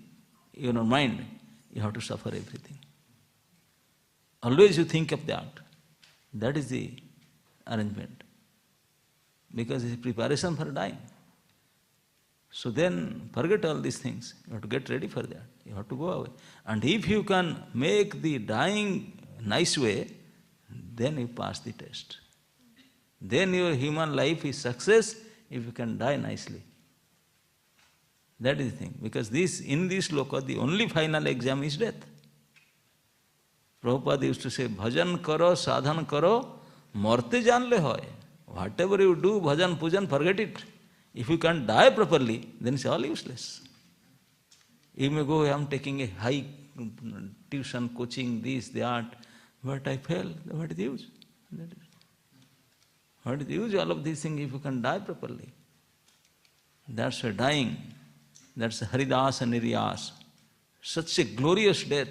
your mind, you have to suffer everything. Always you think of that. That is the arrangement. Because it's preparation for dying. So then forget all these things. You have to get ready for that. You have to go away. And if you can make the dying nice way, then you pass the test. Then your human life is success if you can die nicely. That is the thing. Because in this loka, the only final exam is death. Prabhupada used to say, bhajan karo, sadhan karo, morte jaan le hoy. Whatever you do, bhajan, pujan, forget it. If you can't die properly, then it's all useless. You may go, I am taking a high tuition, coaching, this, that, but I fail. What is the use? What is the use of all of these things if you can die properly? That's a dying. That's a Haridasa Niryas. Such a glorious death.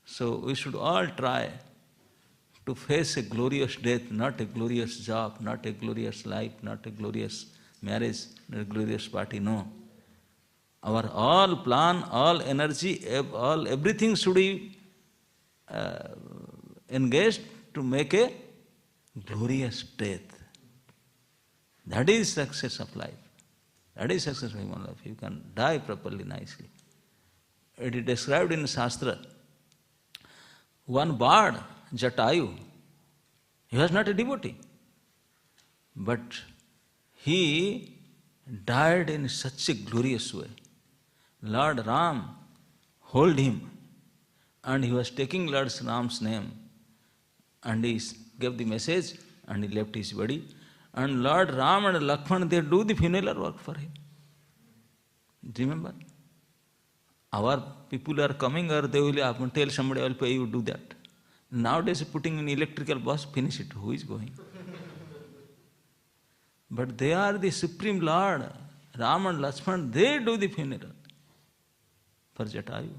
So we should all try to face a glorious death, not a glorious job, not a glorious life, not a glorious marriage, not a glorious party, no. Our all plan, all energy, everything should be engaged to make a glorious death. That is success of life. That is success of human life. You can die properly, nicely. It is described in Shastra. One bard, Jatayu, he was not a devotee, but he died in such a glorious way. Lord Ram held him, and he was taking Lord Ram's name, and he gave the message, and he left his body. And Lord Ram and Lakshman, they do the funeral work for him. Remember? Our people are coming, or they will tell somebody, I will pay you, do that. Nowadays, putting in electrical bus, finish it. Who is going? But they are the Supreme Lord. Ram and Lakshman, they do the funeral for Jatayu.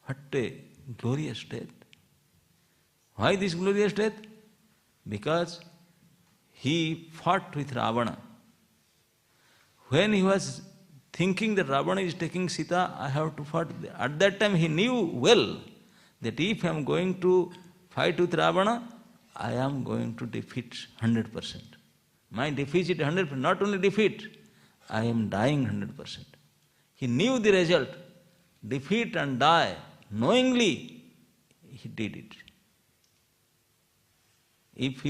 What a glorious death. Why this glorious death? Because he fought with Ravana. When he was thinking that Ravana is taking Sita, I have to fight. At that time he knew well that if I am going to fight with Ravana, I am going to defeat 100%. My defeat is 100%, not only defeat, I am dying 100%. He knew the result, defeat and die, knowingly he did it. If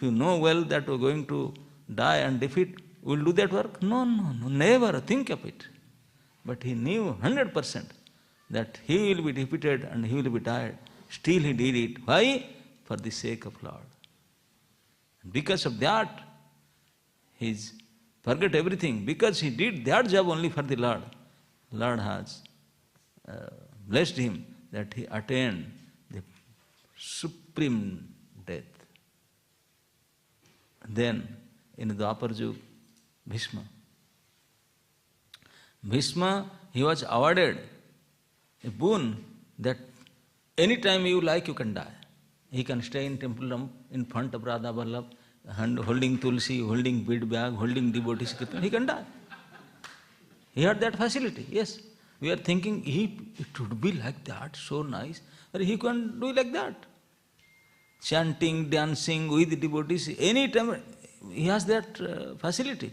you know well that we are going to die and defeat, will do that work? No, never think of it. But he knew 100% that he will be defeated and he will be died. Still he did it. Why? For the sake of Lord. Because of that, he forgot everything. Because he did that job only for the Lord. Lord has blessed him that he attained the supreme death. Then, in the Dwapar Yuga, Bhishma, he was awarded a boon that any time you like, you can die. He can stay in temple in front of Radha Vallabh, holding tulsi, holding bead bag, holding devotees kirtan, he can die. He had that facility, yes. We are thinking, it would be like that, so nice. But he can do like that. Chanting, dancing with the devotees, any time, he has that facility.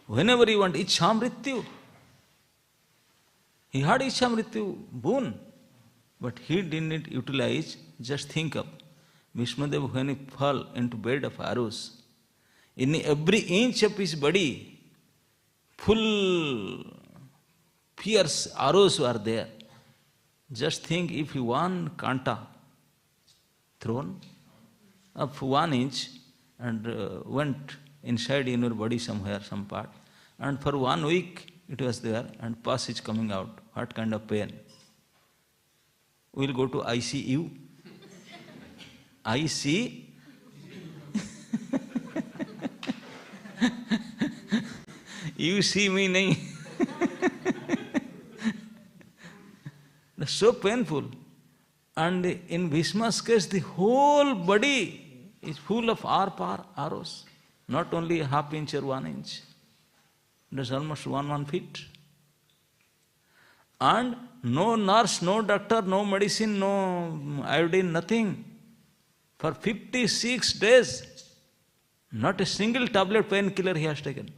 Whenever he wants, Ichha Mrityu. He had Ichha Mrityu boon, but he didn't utilize. Just think of Bhishmadev when he fell into bed of arrows. In every inch of his body, full fierce arrows were there. Just think if one kanta thrown of 1 inch and went inside in your body somewhere, some part, and for 1 week it was there and pus is coming out. What kind of pain? We'll go to ICU. ICU. You see me, nahi. That's so painful. And in Bhishma's case, the whole body is full of arrows. Not only a half inch or 1 inch. That's almost 1 feet. And no nurse, no doctor, no medicine, no iodine, nothing. For 56 days, not a single tablet painkiller he has taken.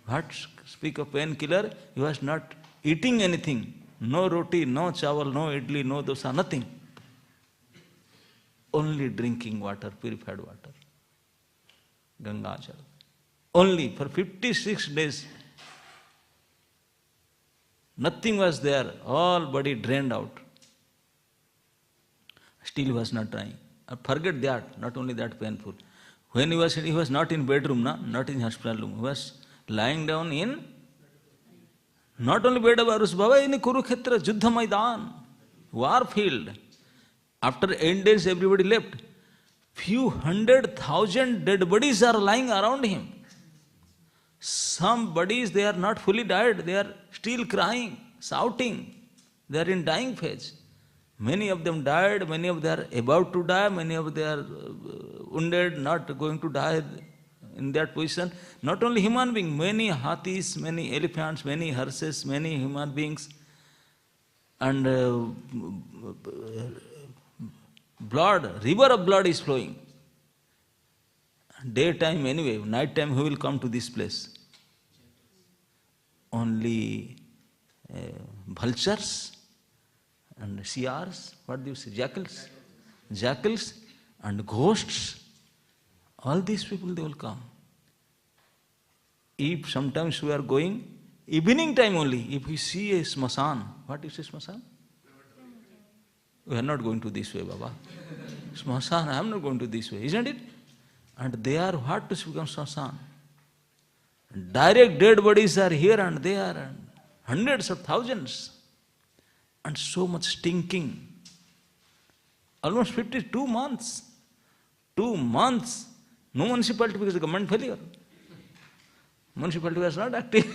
What speak of painkiller? He was not eating anything. No roti, no chawal, no idli, no dosa, nothing. Only drinking water, purified water. Ganga Jal. Only for 56 days. Nothing was there, all body drained out. Still he was not trying. Forget that, not only that painful. When he was not in bedroom, not in hospital room. He was lying down in, not only bed of Arus Baba, in Kurukshetra, Juddha Maidan, war field. After 8 days, everybody left. Few 100,000 dead bodies are lying around him. Some bodies, they are not fully died, they are still crying, shouting. They are in dying phase. Many of them died, many of them are about to die, many of them are wounded, not going to die in that position. Not only human beings, many hathis, many elephants, many horses, many human beings. And blood, river of blood is flowing. Daytime anyway, night time who will come to this place? Only vultures and seers, what do you say, jackals? Jackals and ghosts. All these people, they will come. If sometimes we are going, evening time only, if we see a smasan, what is a smasan? We are not going to this way, Baba. Smasan, I am not going to this way, isn't it? And they are what to become smasan? Direct dead bodies are here and there, and hundreds of thousands. And so much stinking. Almost 52 months. 2 months. No municipality because the government failure. Municipality was not active.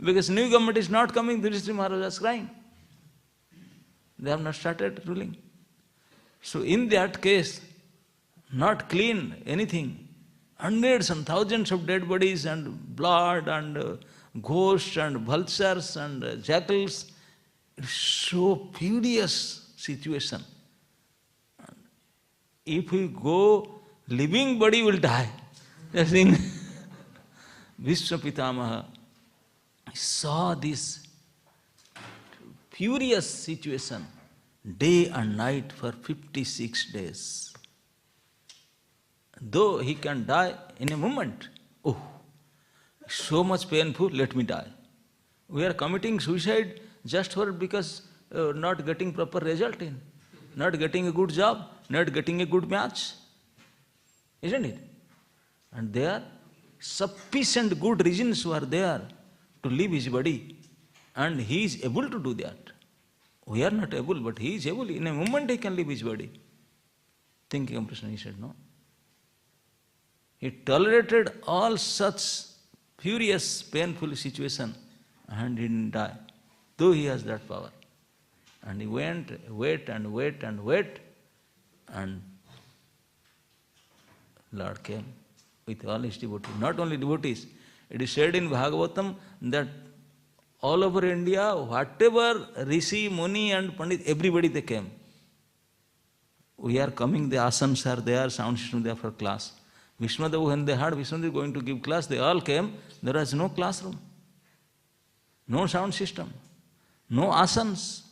Because new government is not coming, Yudhishthira Maharaj was crying. They have not started ruling. So in that case, not clean anything. Hundreds and thousands of dead bodies and blood and ghosts and vultures and jackals. It's so furious situation. If we go, living body will die. Just in Bhishma Pitamaha saw this furious situation day and night for 56 days. Though he can die in a moment, oh, so much painful, let me die. We are committing suicide just because not getting proper result in, not getting a good job, not getting a good match. Isn't it? And there are sufficient good reasons who are there to leave his body. And he is able to do that. We are not able, but he is able. In a moment he can leave his body. Thinking of Krishna, he said, no. He tolerated all such furious, painful situation and he didn't die, though he has that power. And he wait, and Lord came with all his devotees. Not only devotees, it is said in Bhagavatam that all over India, whatever Rishi, Muni and Pandit, everybody they came. We are coming, the asanas are there, sound system there for class. Vishmadev, when they heard Vishmadev going to give class, they all came. There was no classroom, no sound system, no asanas.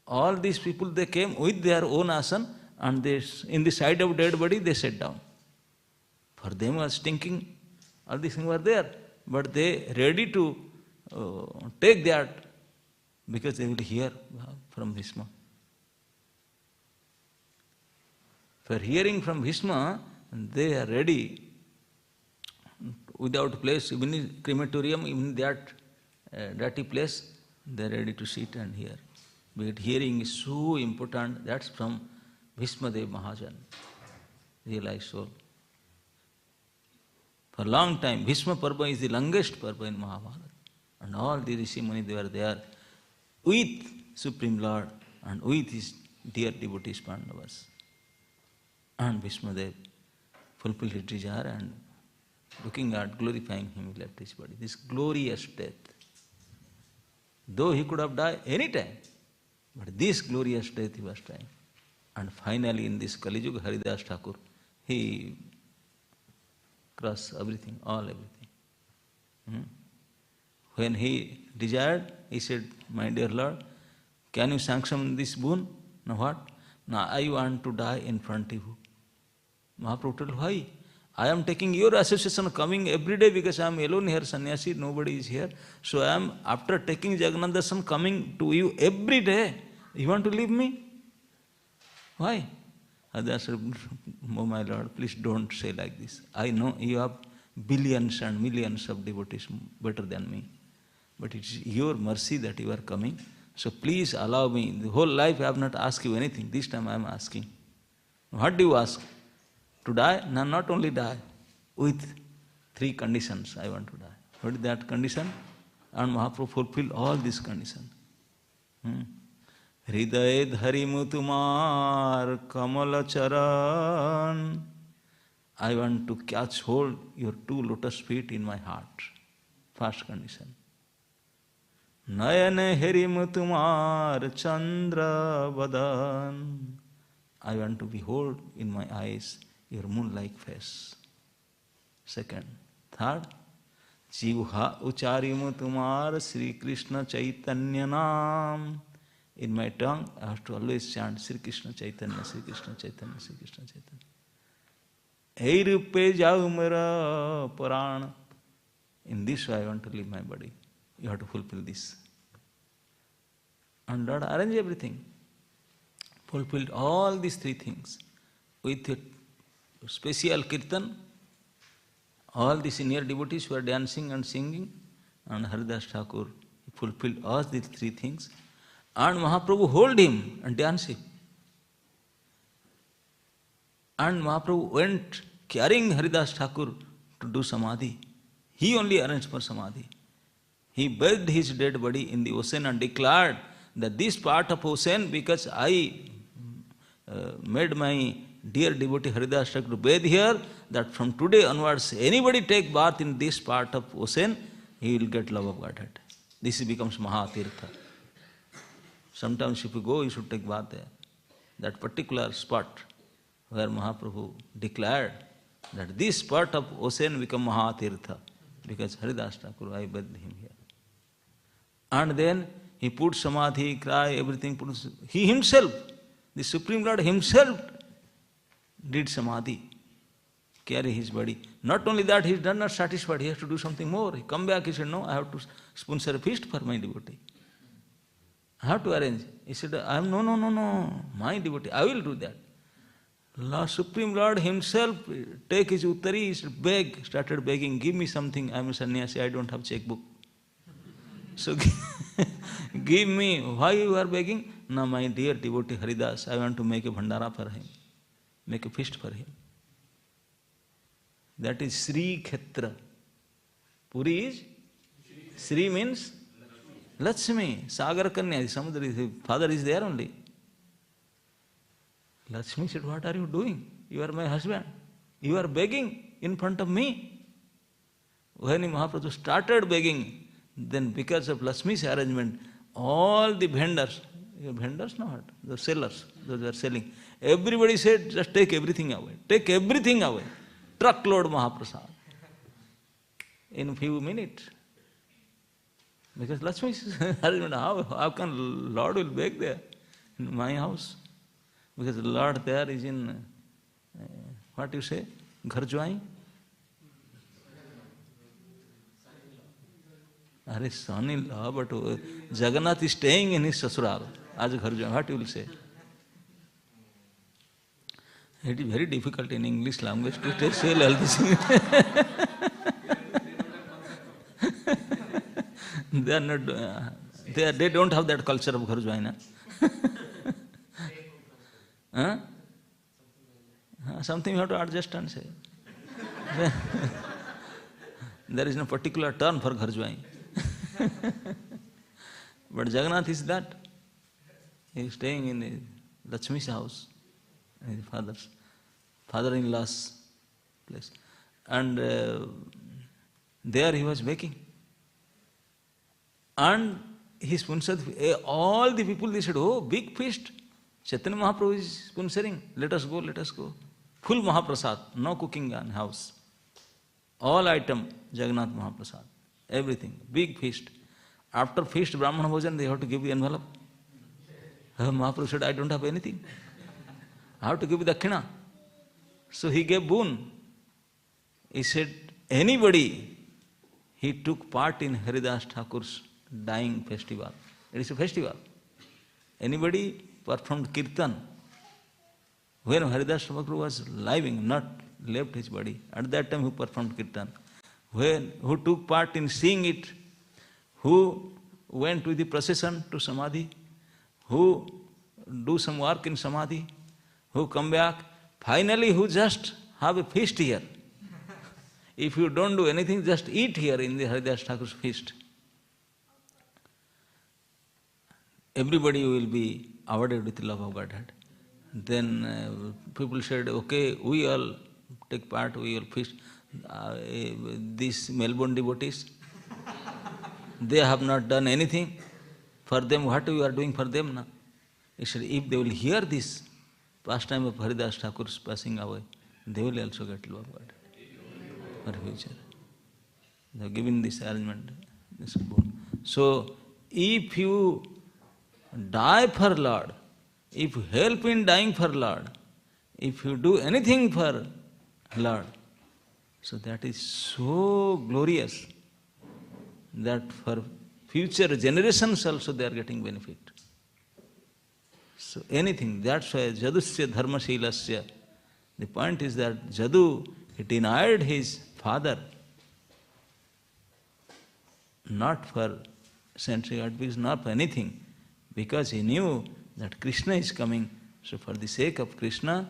All these people, they came with their own asana and they, in the side of dead body, they sat down. For them was stinking, all these things were there, but they ready to take that because they will hear from Bhishma. For hearing from Bhishma, they are ready without place, even in crematorium, even that dirty place, they are ready to sit and hear. But hearing is so important, that's from Bhishma Dev Mahajan, realized soul. For a long time, Bhishma Parva is the longest Parva in Mahabharata. And all the Rishi Muni, they were there with Supreme Lord and with his dear devotees Pandavas. And Bhishma Dev fulfilled his desire and looking at glorifying him, he left his body. This glorious death. Though he could have died any time, but this glorious death he was trying. And finally in this Kali Yuga, Haridas Thakur, he crossed everything, all everything. When he desired, he said, my dear Lord, can you sanction this boon? Now what? Now I want to die in front of you. Mahaprabhu told, why? I am taking your association coming every day because I am alone here, sannyasi, nobody is here. So I am, after taking Jagannath darshan, coming to you every day. You want to leave me? Why? Haridas said, oh my Lord, please don't say like this. I know you have billions and millions of devotees better than me. But it's your mercy that you are coming. So please allow me. The whole life I have not asked you anything. This time I am asking. What do you ask? To die? No, not only die. With 3 conditions I want to die. What is that condition? And Mahaprabhu fulfilled all these conditions. Hriday dharimu tumar kamala charan. I want to catch hold your 2 lotus feet in my heart. First condition. Nayane herimu tumar chandra vadan. I want to behold in my eyes your moon-like face. Second. Third. Jivha ucharimu tumar Sri Krishna Chaitanya Nam. In my tongue, I have to always chant Sri Krishna Chaitanya, Sri Krishna Chaitanya, Sri Krishna Chaitanya. Ei rupe jau mera parana. In this way I want to leave my body. You have to fulfill this. And Lord arranged everything. Fulfilled all these 3 things. With a special kirtan, all the senior devotees were dancing and singing, and Haridas Thakur fulfilled all these 3 things. And Mahaprabhu hold him and dance him. And Mahaprabhu went carrying Haridas Thakur to do samadhi. He only arranged for samadhi. He bathed his dead body in the ocean and declared that this part of ocean, because I made my dear devotee Haridas Thakur to bathe here, that from today onwards, anybody take bath in this part of ocean, he will get love of Godhead. This becomes Mahatirtha. Sometimes if you go, you should take bath there. That particular spot where Mahaprabhu declared that this part of ocean become Mahatirtha, because Haridas Thakur, I bathed him here. And then he put samadhi, cry, everything. He himself, the Supreme Lord himself did samadhi, carry his body. Not only that, he is not satisfied, he has to do something more. He come back, he said, no, I have to sponsor a feast for my devotee. I have to arrange. He said, no, my devotee, I will do that. Supreme Lord himself take his uttari, he started begging, give me something, I am a sannyasi, I don't have checkbook. So give me, why you are begging? No, my dear devotee Haridas, I want to make a bhandara for him, make a feast for him. That is Sri Khetra. Puri is, Sri means Lakshmi, Sagar Kanya, Samudra, father is there only. Lakshmi said, what are you doing? You are my husband. You are begging in front of me. When Mahaprabhu started begging, then because of Lakshmi's arrangement, all the vendors know what? The sellers, those who are selling, everybody said, just take everything away. Take everything away. Truckload Mahaprasad. In few minutes. Because Lakshmi's arrangement, how can Lord will beg there in my house? Because the Lord there is in, what you say, Ghar Jwai? Are son-in-law, but Jagannath is staying in his sasural as Ghar Jwai. What you will say? It is very difficult in English language to say all these things. They are not, they don't have that culture of Ghar Jwai, na? Huh? Something you have to adjust and say. There is no particular term for ghar jwai. But Jagannath is that. He is staying in his Lakshmi's house, his father-in-law's place. And there he was baking. And he sponsored, all the people, they said, oh, big feast. Chaitanya Mahaprabhu is sponsoring. Let us go, let us go. Full Mahaprasad, no cooking in house. All item, Jagannath Mahaprasad. Everything, big feast. After feast, Brahmana Bhojan, they have to give the envelope. Mahaprabhu said, I don't have anything. I have to give dakshina. So he gave boon. He said, anybody, he took part in Haridas Thakur's dying festival. It is a festival. Anybody performed kirtan. When Haridas Thakur was living, not left his body, at that time he performed kirtan. Who took part in seeing it, who went to the procession to Samadhi, who do some work in Samadhi, who come back, finally who just have a feast here. If you don't do anything, just eat here in the Haridas Thakur's feast. Everybody will be awarded with love of Godhead. Then people said, okay, we all take part, we all feast. These Melbourne devotees, they have not done anything. For them, what you are doing for them now? He said, if they will hear this pastime of Haridas Thakur's passing away, they will also get love of God for future. They have given this arrangement, this boon. So, if you die for Lord, if you help in dying for Lord, if you do anything for Lord, so that is so glorious that for future generations also they are getting benefit. So anything, that's why Jadusya Dharmashilasya. The point is that Jadu, he denied his father, not for century because not for anything, because he knew that Krishna is coming. So for the sake of Krishna,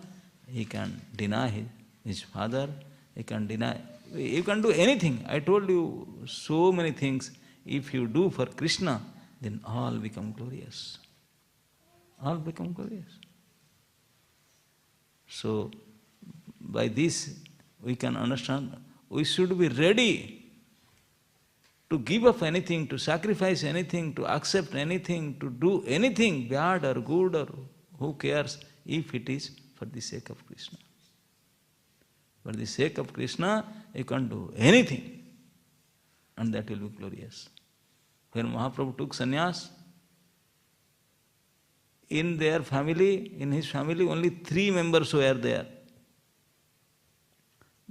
he can deny his father, he can deny, you can do anything. I told you so many things. If you do for Krishna, then all become glorious. All become glorious. So, by this we can understand, we should be ready to give up anything, to sacrifice anything, to accept anything, to do anything, bad or good or who cares, if it is for the sake of Krishna. For the sake of Krishna, you can do anything, and that will be glorious. When Mahaprabhu took sannyas, in their family, in his family, only 3 members were there.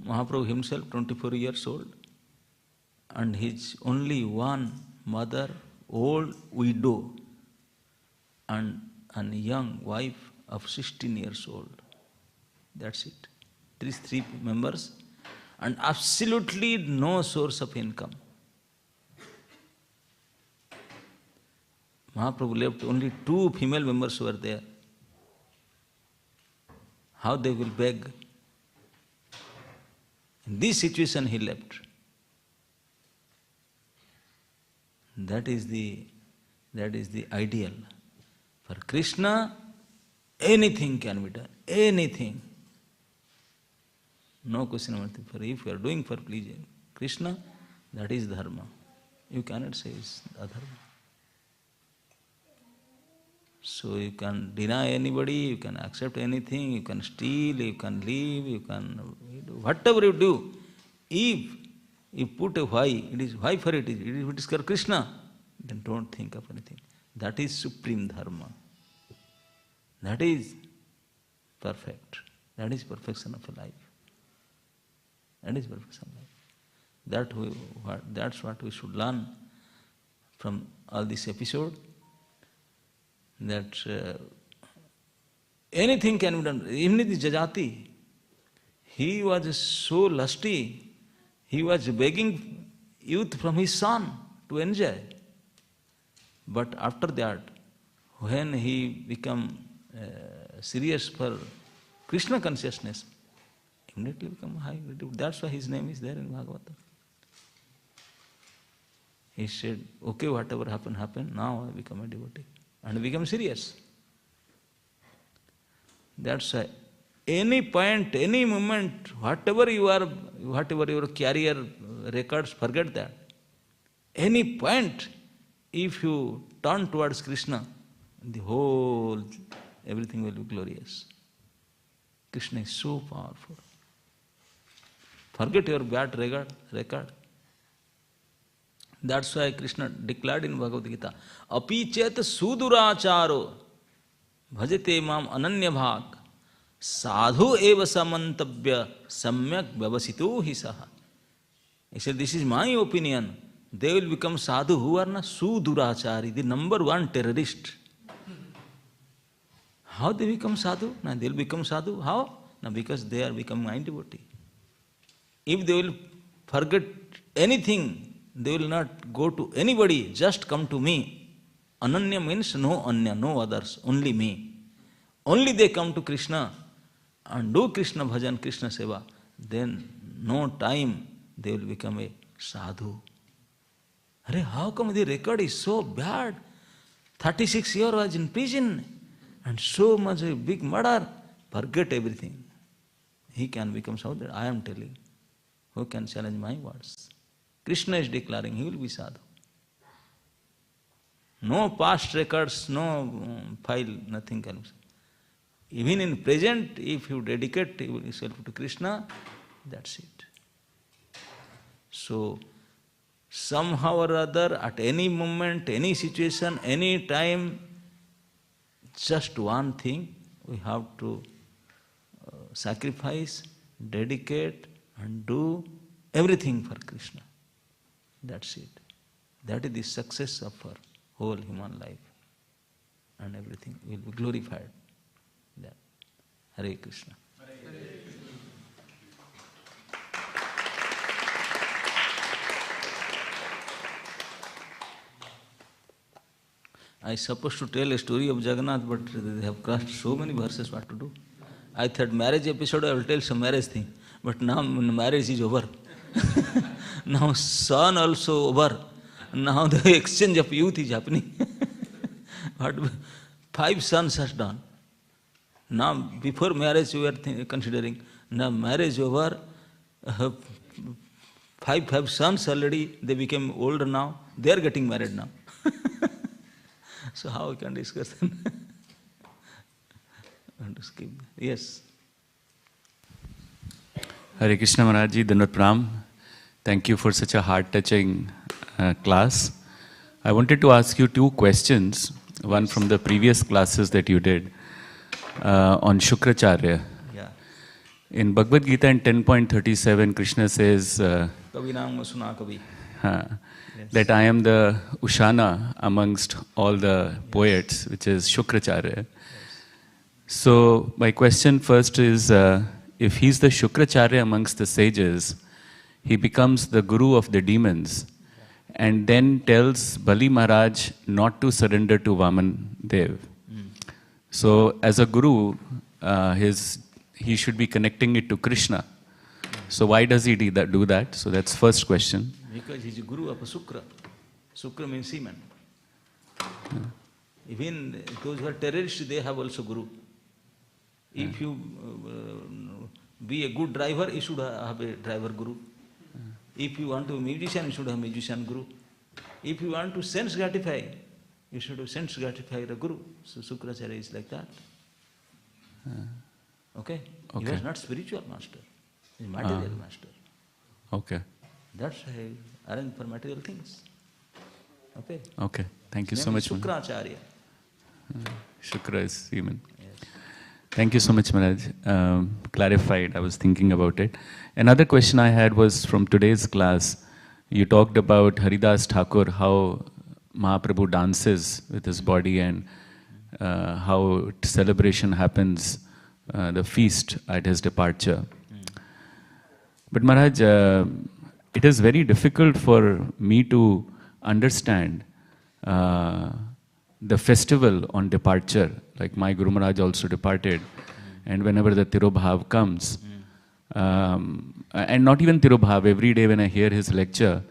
Mahaprabhu himself, 24 years old, and his only one mother, old widow, and a young wife of 16 years old. That's it. These 3 members, and absolutely no source of income. Mahaprabhu left, only 2 female members were there. How they will beg? In this situation he left. That is the ideal. For Krishna, anything can be done. Anything. No question about it. For if you are doing for pleasing Krishna, that is dharma. You cannot say it's adharma. So you can deny anybody, you can accept anything, you can steal, you can leave, you can do whatever you do. If you put a why, it is why for it is. If it is for Krishna, then don't think of anything. That is supreme dharma. That is perfect. That is perfection of a life. That is perfection of life. That's what we should learn from all this episode. That anything can be done. Even the Jajati, he was so lusty, he was begging youth from his son to enjoy. But after that, when he became serious for Krishna consciousness, immediately become high. That's why his name is there in Bhagavata. He said, okay, whatever happened, happened. Now I become a devotee. And become serious. That's why any point, any moment, whatever your career records, forget that. Any point, if you turn towards Krishna, the whole, everything will be glorious. Krishna is so powerful. Forget your bad record. That's why Krishna declared in Bhagavad Gita, Api chet suduracharo bhajate mam ananya bhag sadhu eva samantabhya samyak vyavasito hi saha. He said, this is my opinion. They will become sadhu who are na sudurachari, the number one terrorist. How they become sadhu? Now they will become sadhu. How? Now because they are becoming my devotee. If they will forget anything, they will not go to anybody, just come to me. Ananya means no anya, no others, only me. Only they come to Krishna and do Krishna bhajan, Krishna seva. Then no time they will become a sadhu. Arey, how come the record is so bad? 36 years was in prison and so much a big murder. Forget everything. He can become sadhu. I am telling. Who can challenge my words? Krishna is declaring he will be sadhu. No past records, no file, nothing can. Even in present, if you dedicate yourself to Krishna, that's it. So, somehow or other, at any moment, any situation, any time, just one thing, we have to sacrifice, dedicate, and do everything for Krishna. That's it. That is the success of our whole human life. And everything will be glorified. That. Hare Krishna. I supposed to tell a story of Jagannath, but they have crossed so many verses, what to do? I thought marriage episode, I will tell some marriage thing. But now marriage is over. Now son also over. Now the exchange of youth is happening. But 5 sons has done. Now before marriage we were considering. Now marriage over. 5 sons already, they became older now. They are getting married now. So how we can discuss them? Yes. Hare Krishna Maharaj Ji, Dandavat Pranam. Thank you for such a heart-touching class. I wanted to ask you 2 questions. One from the previous classes that you did on Shukracharya. Yeah. In Bhagavad Gita in 10.37, Krishna says that I am the Ushana amongst all the poets, which is Shukracharya. Yes. So my question first is, if he's the Shukracharya amongst the sages, he becomes the guru of the demons and then tells Bali Maharaj not to surrender to Vaman Dev. So as a guru, he should be connecting it to Krishna. So why does he do that? So that's first question. Because he's a guru of a Sukra. Sukra means semen. Even those who are terrorists, they have also guru. If you be a good driver, you should have a driver guru. If you want to be a musician, you should have a musician guru. If you want to sense gratify, you should have sense gratify the guru. So Sukracharya is like that. Okay? He was not spiritual master. He is material master. Okay. That's why I arrange for material things. Okay? Okay. Thank you so much. Shukracharya. Shukra is human. Yes. Thank you so much, Maharaj. Clarified. I was thinking about it. Another question I had was from today's class. You talked about Haridas Thakur, how Mahaprabhu dances with his body and how celebration happens, the feast at his departure. But Maharaj, it is very difficult for me to understand the festival on departure. Like my Guru Maharaj also departed, and whenever the Tirobhav comes, and not even Tirobhav, every day when I hear his lecture,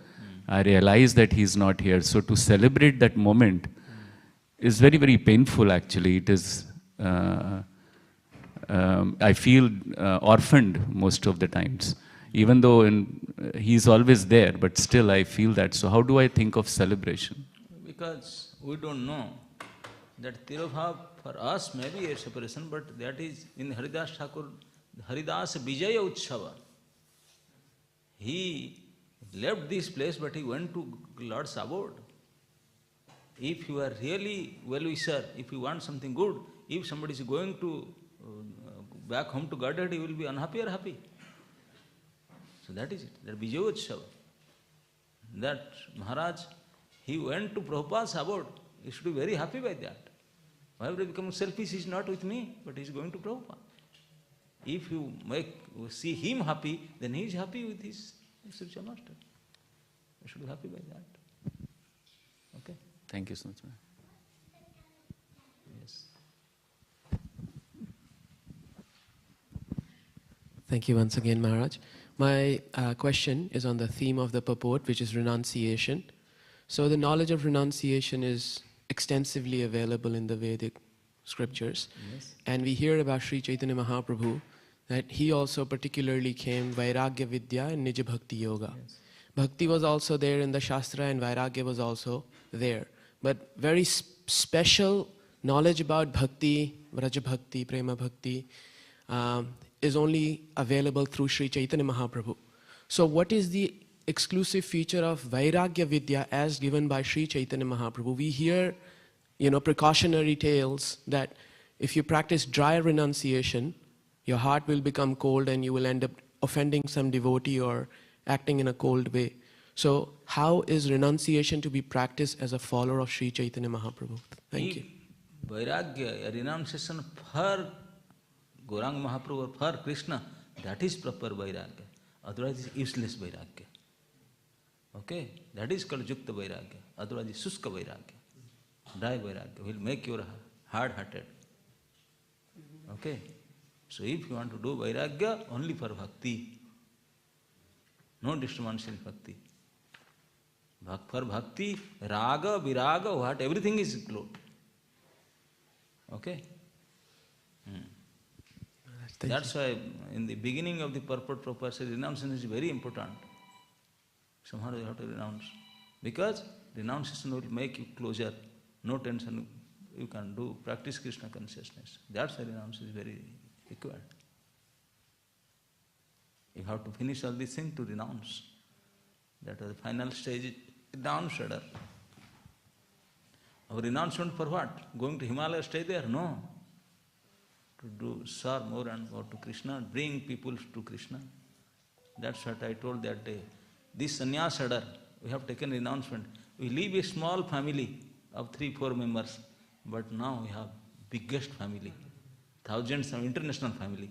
I realize that he's not here. So to celebrate that moment is very, very painful actually. It is, I feel orphaned most of the times. Even though he's always there, but still I feel that. So how do I think of celebration? Because we don't know that Tirobhav for us may be a separation, but that is in Haridas Thakur, Haridas Vijaya Utshava. He left this place, but he went to Lord's abode. If you are really well-wisher, if you want something good, if somebody is going to back home to Godhead, he will be unhappy or happy. So that is it, that Vijaya Utshava. That Maharaj, he went to Prabhupada's abode. He should be very happy by that. Whoever becomes selfish is not with me, but he is going to Prabhupada. If you see him happy, then he is happy with his spiritual master. You should be happy by that. Okay? Thank you so much. Yes. Thank you once again, Maharaj. My question is on the theme of the purport, which is renunciation. So the knowledge of renunciation is extensively available in the Vedic scriptures. Yes. And we hear about Sri Chaitanya Mahaprabhu, that he also particularly came Vairagya Vidya and Nija Bhakti Yoga. Yes. Bhakti was also there in the Shastra and Vairagya was also there. But very special knowledge about Bhakti, Vraja Bhakti, Prema Bhakti, is only available through Sri Chaitanya Mahaprabhu. So what is the exclusive feature of Vairagya Vidya as given by Sri Chaitanya Mahaprabhu? We hear, precautionary tales that if you practice dry renunciation, your heart will become cold and you will end up offending some devotee or acting in a cold way. So how is renunciation to be practiced as a follower of Sri Chaitanya Mahaprabhu? Thank you. Vairagya, renunciation for Gauranga Mahaprabhu or for Krishna, that is proper Vairagya. Otherwise it is useless Vairagya. Okay? That is called Yukta Vairagya. Otherwise it is Suska Vairagya. Dry Vairagya will make you hard-hearted. Okay? So if you want to do Vairagya, only for Bhakti. No disturbance in Bhakti. For Bhakti, Raga, Viraga, what, everything is included. Okay? That's why in the beginning of the purport Prabhupada said renunciation is very important. Somehow you have to renounce. Because renunciation will make you closer, no tension, you can do, practice Krishna consciousness. That's why renunciation is very required. You have to finish all these things to renounce. That was the final stage, renounce order. Our renouncement for what? Going to Himalaya, stay there? No. To do serve more and more to Krishna, bring people to Krishna. That's what I told that day. This sannyas order, we have taken renouncement. We live a small family of 3-4 members, but now we have biggest family, thousands of international family.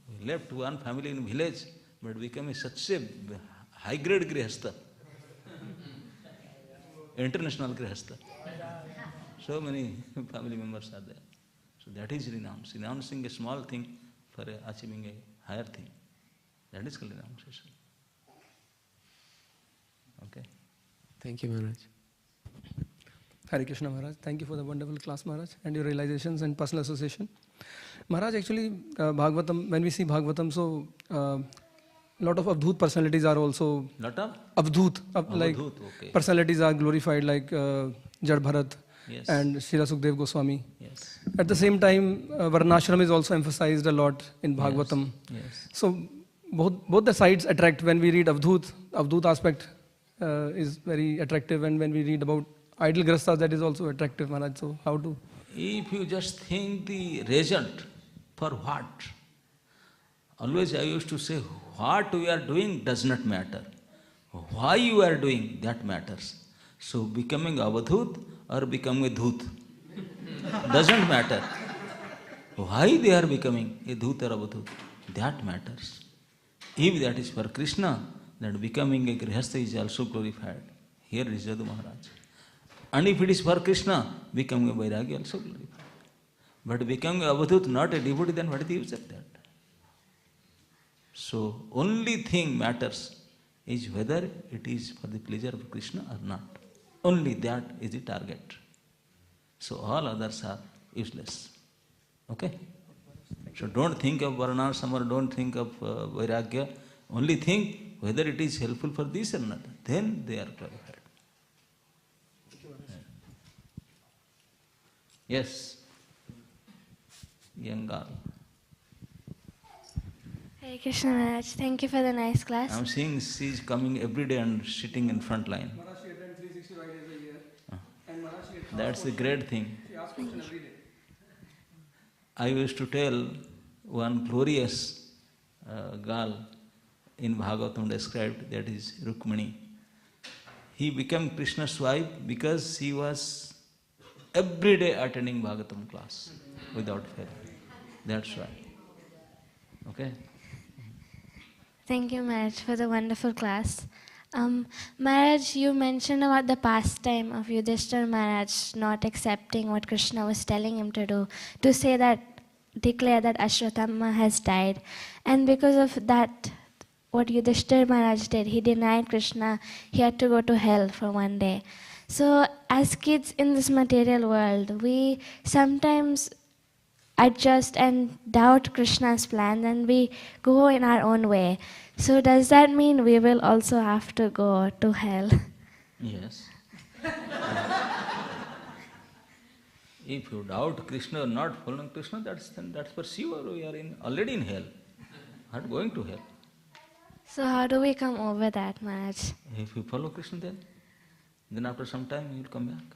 We left one family in village, but became such a high-grade grihastha, international grihastha. So many family members are there. So that is renounce. Renouncing a small thing for achieving a higher thing. That is called renunciation. Okay. Thank you, Maharaj. Hare Krishna Maharaj. Thank you for the wonderful class, Maharaj, and your realizations and personal association. Maharaj, actually, Bhagavatam, when we see Bhagavatam, so lot of Avdhut personalities are also... Lot of? Avdhut. Like okay. Personalities are glorified like Jad Bharat. Yes. And Srila Sukdev Goswami. Yes. At the same time, Varnashram is also emphasized a lot in Bhagavatam. Yes. So both the sides attract. When we read Avdhut aspect is very attractive, and when we read about idle grasthas, that is also attractive, Maharaj. So how to? If you just think the result, for what? Always I used to say, what we are doing does not matter. Why you are doing, that matters. So becoming Avadhut or becoming a Dhut doesn't matter. Why they are becoming a Dhut or Avadhut, that matters. If that is for Krishna, then becoming a Grihastha is also glorified. Here is Yadu Maharaj. And if it is for Krishna, becoming a Vairagya also glorified. But becoming a Avadhut, not a devotee, then what is the use of that? So only thing matters is whether it is for the pleasure of Krishna or not. Only that is the target. So all others are useless. Okay? So don't think of varnasam or don't think of vairagya. Only think whether it is helpful for this or not. Then they are qualified. Yes. Young girl. Hare Krishna Maharaj, thank you for the nice class. I'm seeing she is coming every day and sitting in front line. Maharaj, she attends 365 days a year. And Maharaj, she asks That's a great thing. She asks question every day. I used to tell one glorious girl in Bhagavatam described, that is Rukmini. He became Krishna's wife because she was every day attending Bhagavatam class without fail. That's why. Okay? Thank you, Maharaj, for the wonderful class. Maharaj, you mentioned about the pastime of Yudhishthira Maharaj not accepting what Krishna was telling him to do, to say that, declare that Ashwatthama has died. And because of that, what Yudhishthira Maharaj did, he denied Krishna, he had to go to hell for one day. So, as kids in this material world, we sometimes adjust and doubt Krishna's plan, and we go in our own way. So does that mean we will also have to go to hell? Yes. If you doubt Krishna or not following Krishna, that's for sure we are already in hell, not going to hell. So how do we come over that, Maharaj? If you follow Krishna then after some time you will come back.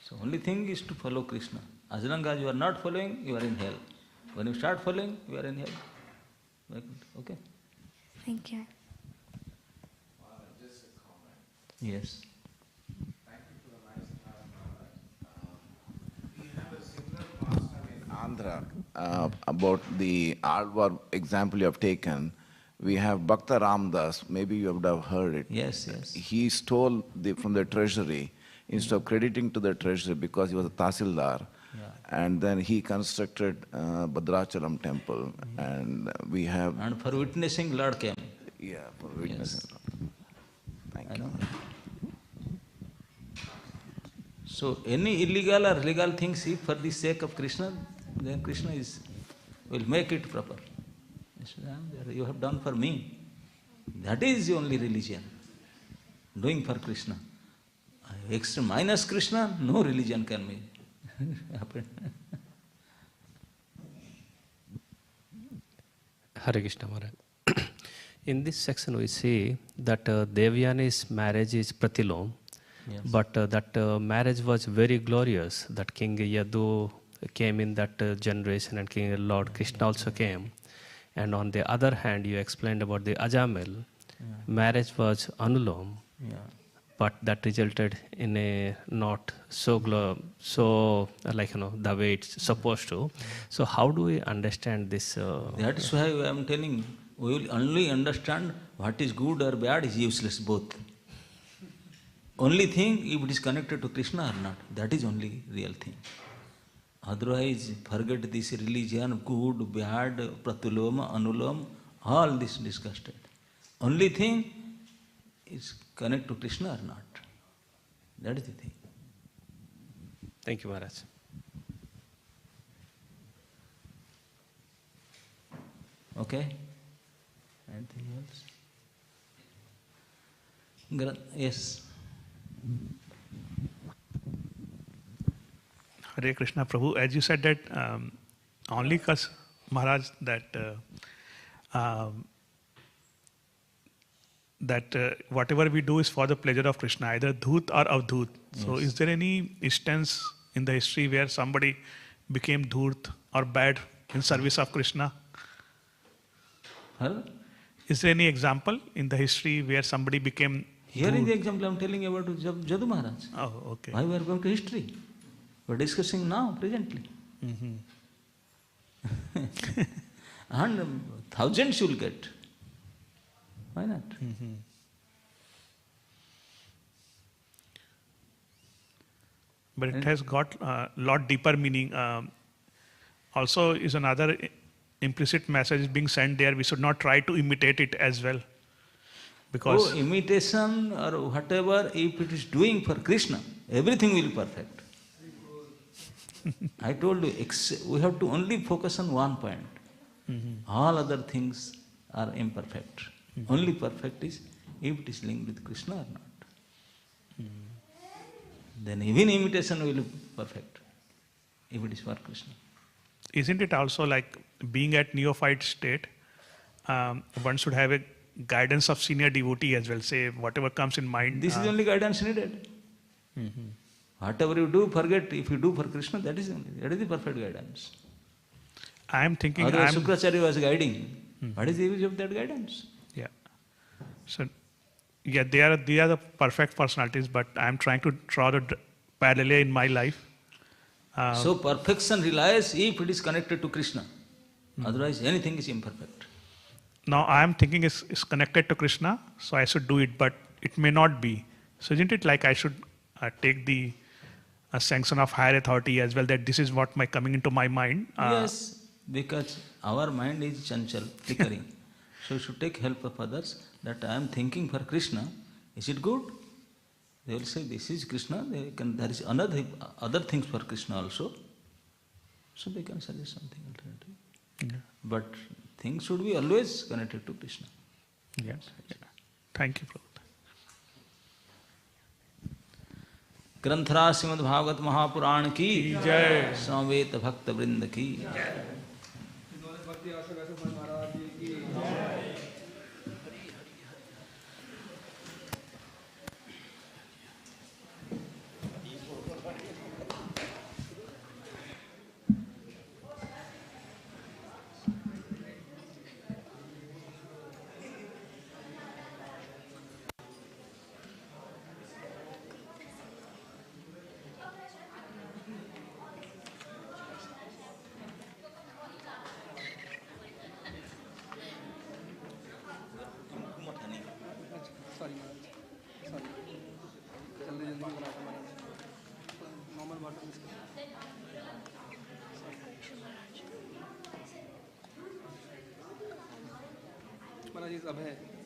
So only thing is to follow Krishna. As long as you are not following, you are in hell. When you start following, you are in hell. Okay? Thank you. Just a comment. Yes. Thank you for the nice class, Maharaj. We have a similar pastime in Andhra about the Alvar example you have taken. We have Bhakta Ramdas, maybe you would have heard it. Yes, yes. He stole from the treasury instead of crediting to the treasury because he was a Tahsildar. And then he constructed Bhadrachalam temple, and we have... And for witnessing, Lord came. Yeah, for witnessing. Yes. Thank you. So any illegal or legal things, if for the sake of Krishna, then Krishna will make it proper. You have done for me. That is the only religion. Doing for Krishna. Extra minus Krishna, no religion can be happen. Hare Krishna Maharaj. In this section we see that Devyani's marriage is Pratilom, Yes. but that marriage was very glorious, that King Yadu came in that generation and King Lord Krishna also came. And on the other hand, you explained about the Ajamil, marriage was Anulom, but that resulted in a not so the way it's supposed to. So how do we understand this? That is why I am telling, we will only understand what is good or bad is useless both. Only thing, if it is connected to Krishna or not, that is only real thing. Otherwise, forget this religion, good, bad, pratuloma, anuloma, all this disgusted. Only thing is connect to Krishna or not. That is the thing. Thank you, Maharaj. Okay? Anything else? Yes. Hare Krishna Prabhu, as you said that only because Maharaj that whatever we do is for the pleasure of Krishna, either Dhut or Avdhut. So is there any instance in the history where somebody became Dhut or bad in service of Krishna? Huh? Is there any example in the history where somebody became Here is the example I am telling you about Jadu Maharaj. Oh, okay. Why we are going to history? We are discussing now, presently. And thousands you will get. Why not? But it has got a lot deeper meaning. Also, is another implicit message being sent there. We should not try to imitate it as well. Because imitation or whatever, if it is doing for Krishna, everything will be perfect. I told you, we have to only focus on one point. All other things are imperfect. Only perfect is if it is linked with Krishna or not. Then even imitation will be perfect, if it is for Krishna. isn't it also like being at neophyte state, one should have a guidance of senior devotee as well, say whatever comes in mind. This is only guidance needed. Whatever you do, forget. If you do for Krishna, that is the perfect guidance. I am thinking, Otherwise, Shukracharya was guiding. What is the use of that guidance? yeah. So, yeah, they are the perfect personalities, but I am trying to draw the parallel in my life. So perfection relies if it is connected to Krishna. Otherwise, anything is imperfect. Now I am thinking it's connected to Krishna, so I should do it, but it may not be. So isn't it like I should take the sanction of higher authority as well, that this is what my coming into my mind? Yes, because our mind is chanchal, flickering. So you should take help of others, that I am thinking for Krishna. Is it good? They will say, this is Krishna. There is other things for Krishna also. So they can suggest something alternative. Yeah. But things should be always connected to Krishna. Yes. Yeah. Thank you, Prabhupada. ग्रंथराज Shrimad Bhagavat Mahapuran की जय। समवेत भक्त वृंद की महाराज is अभय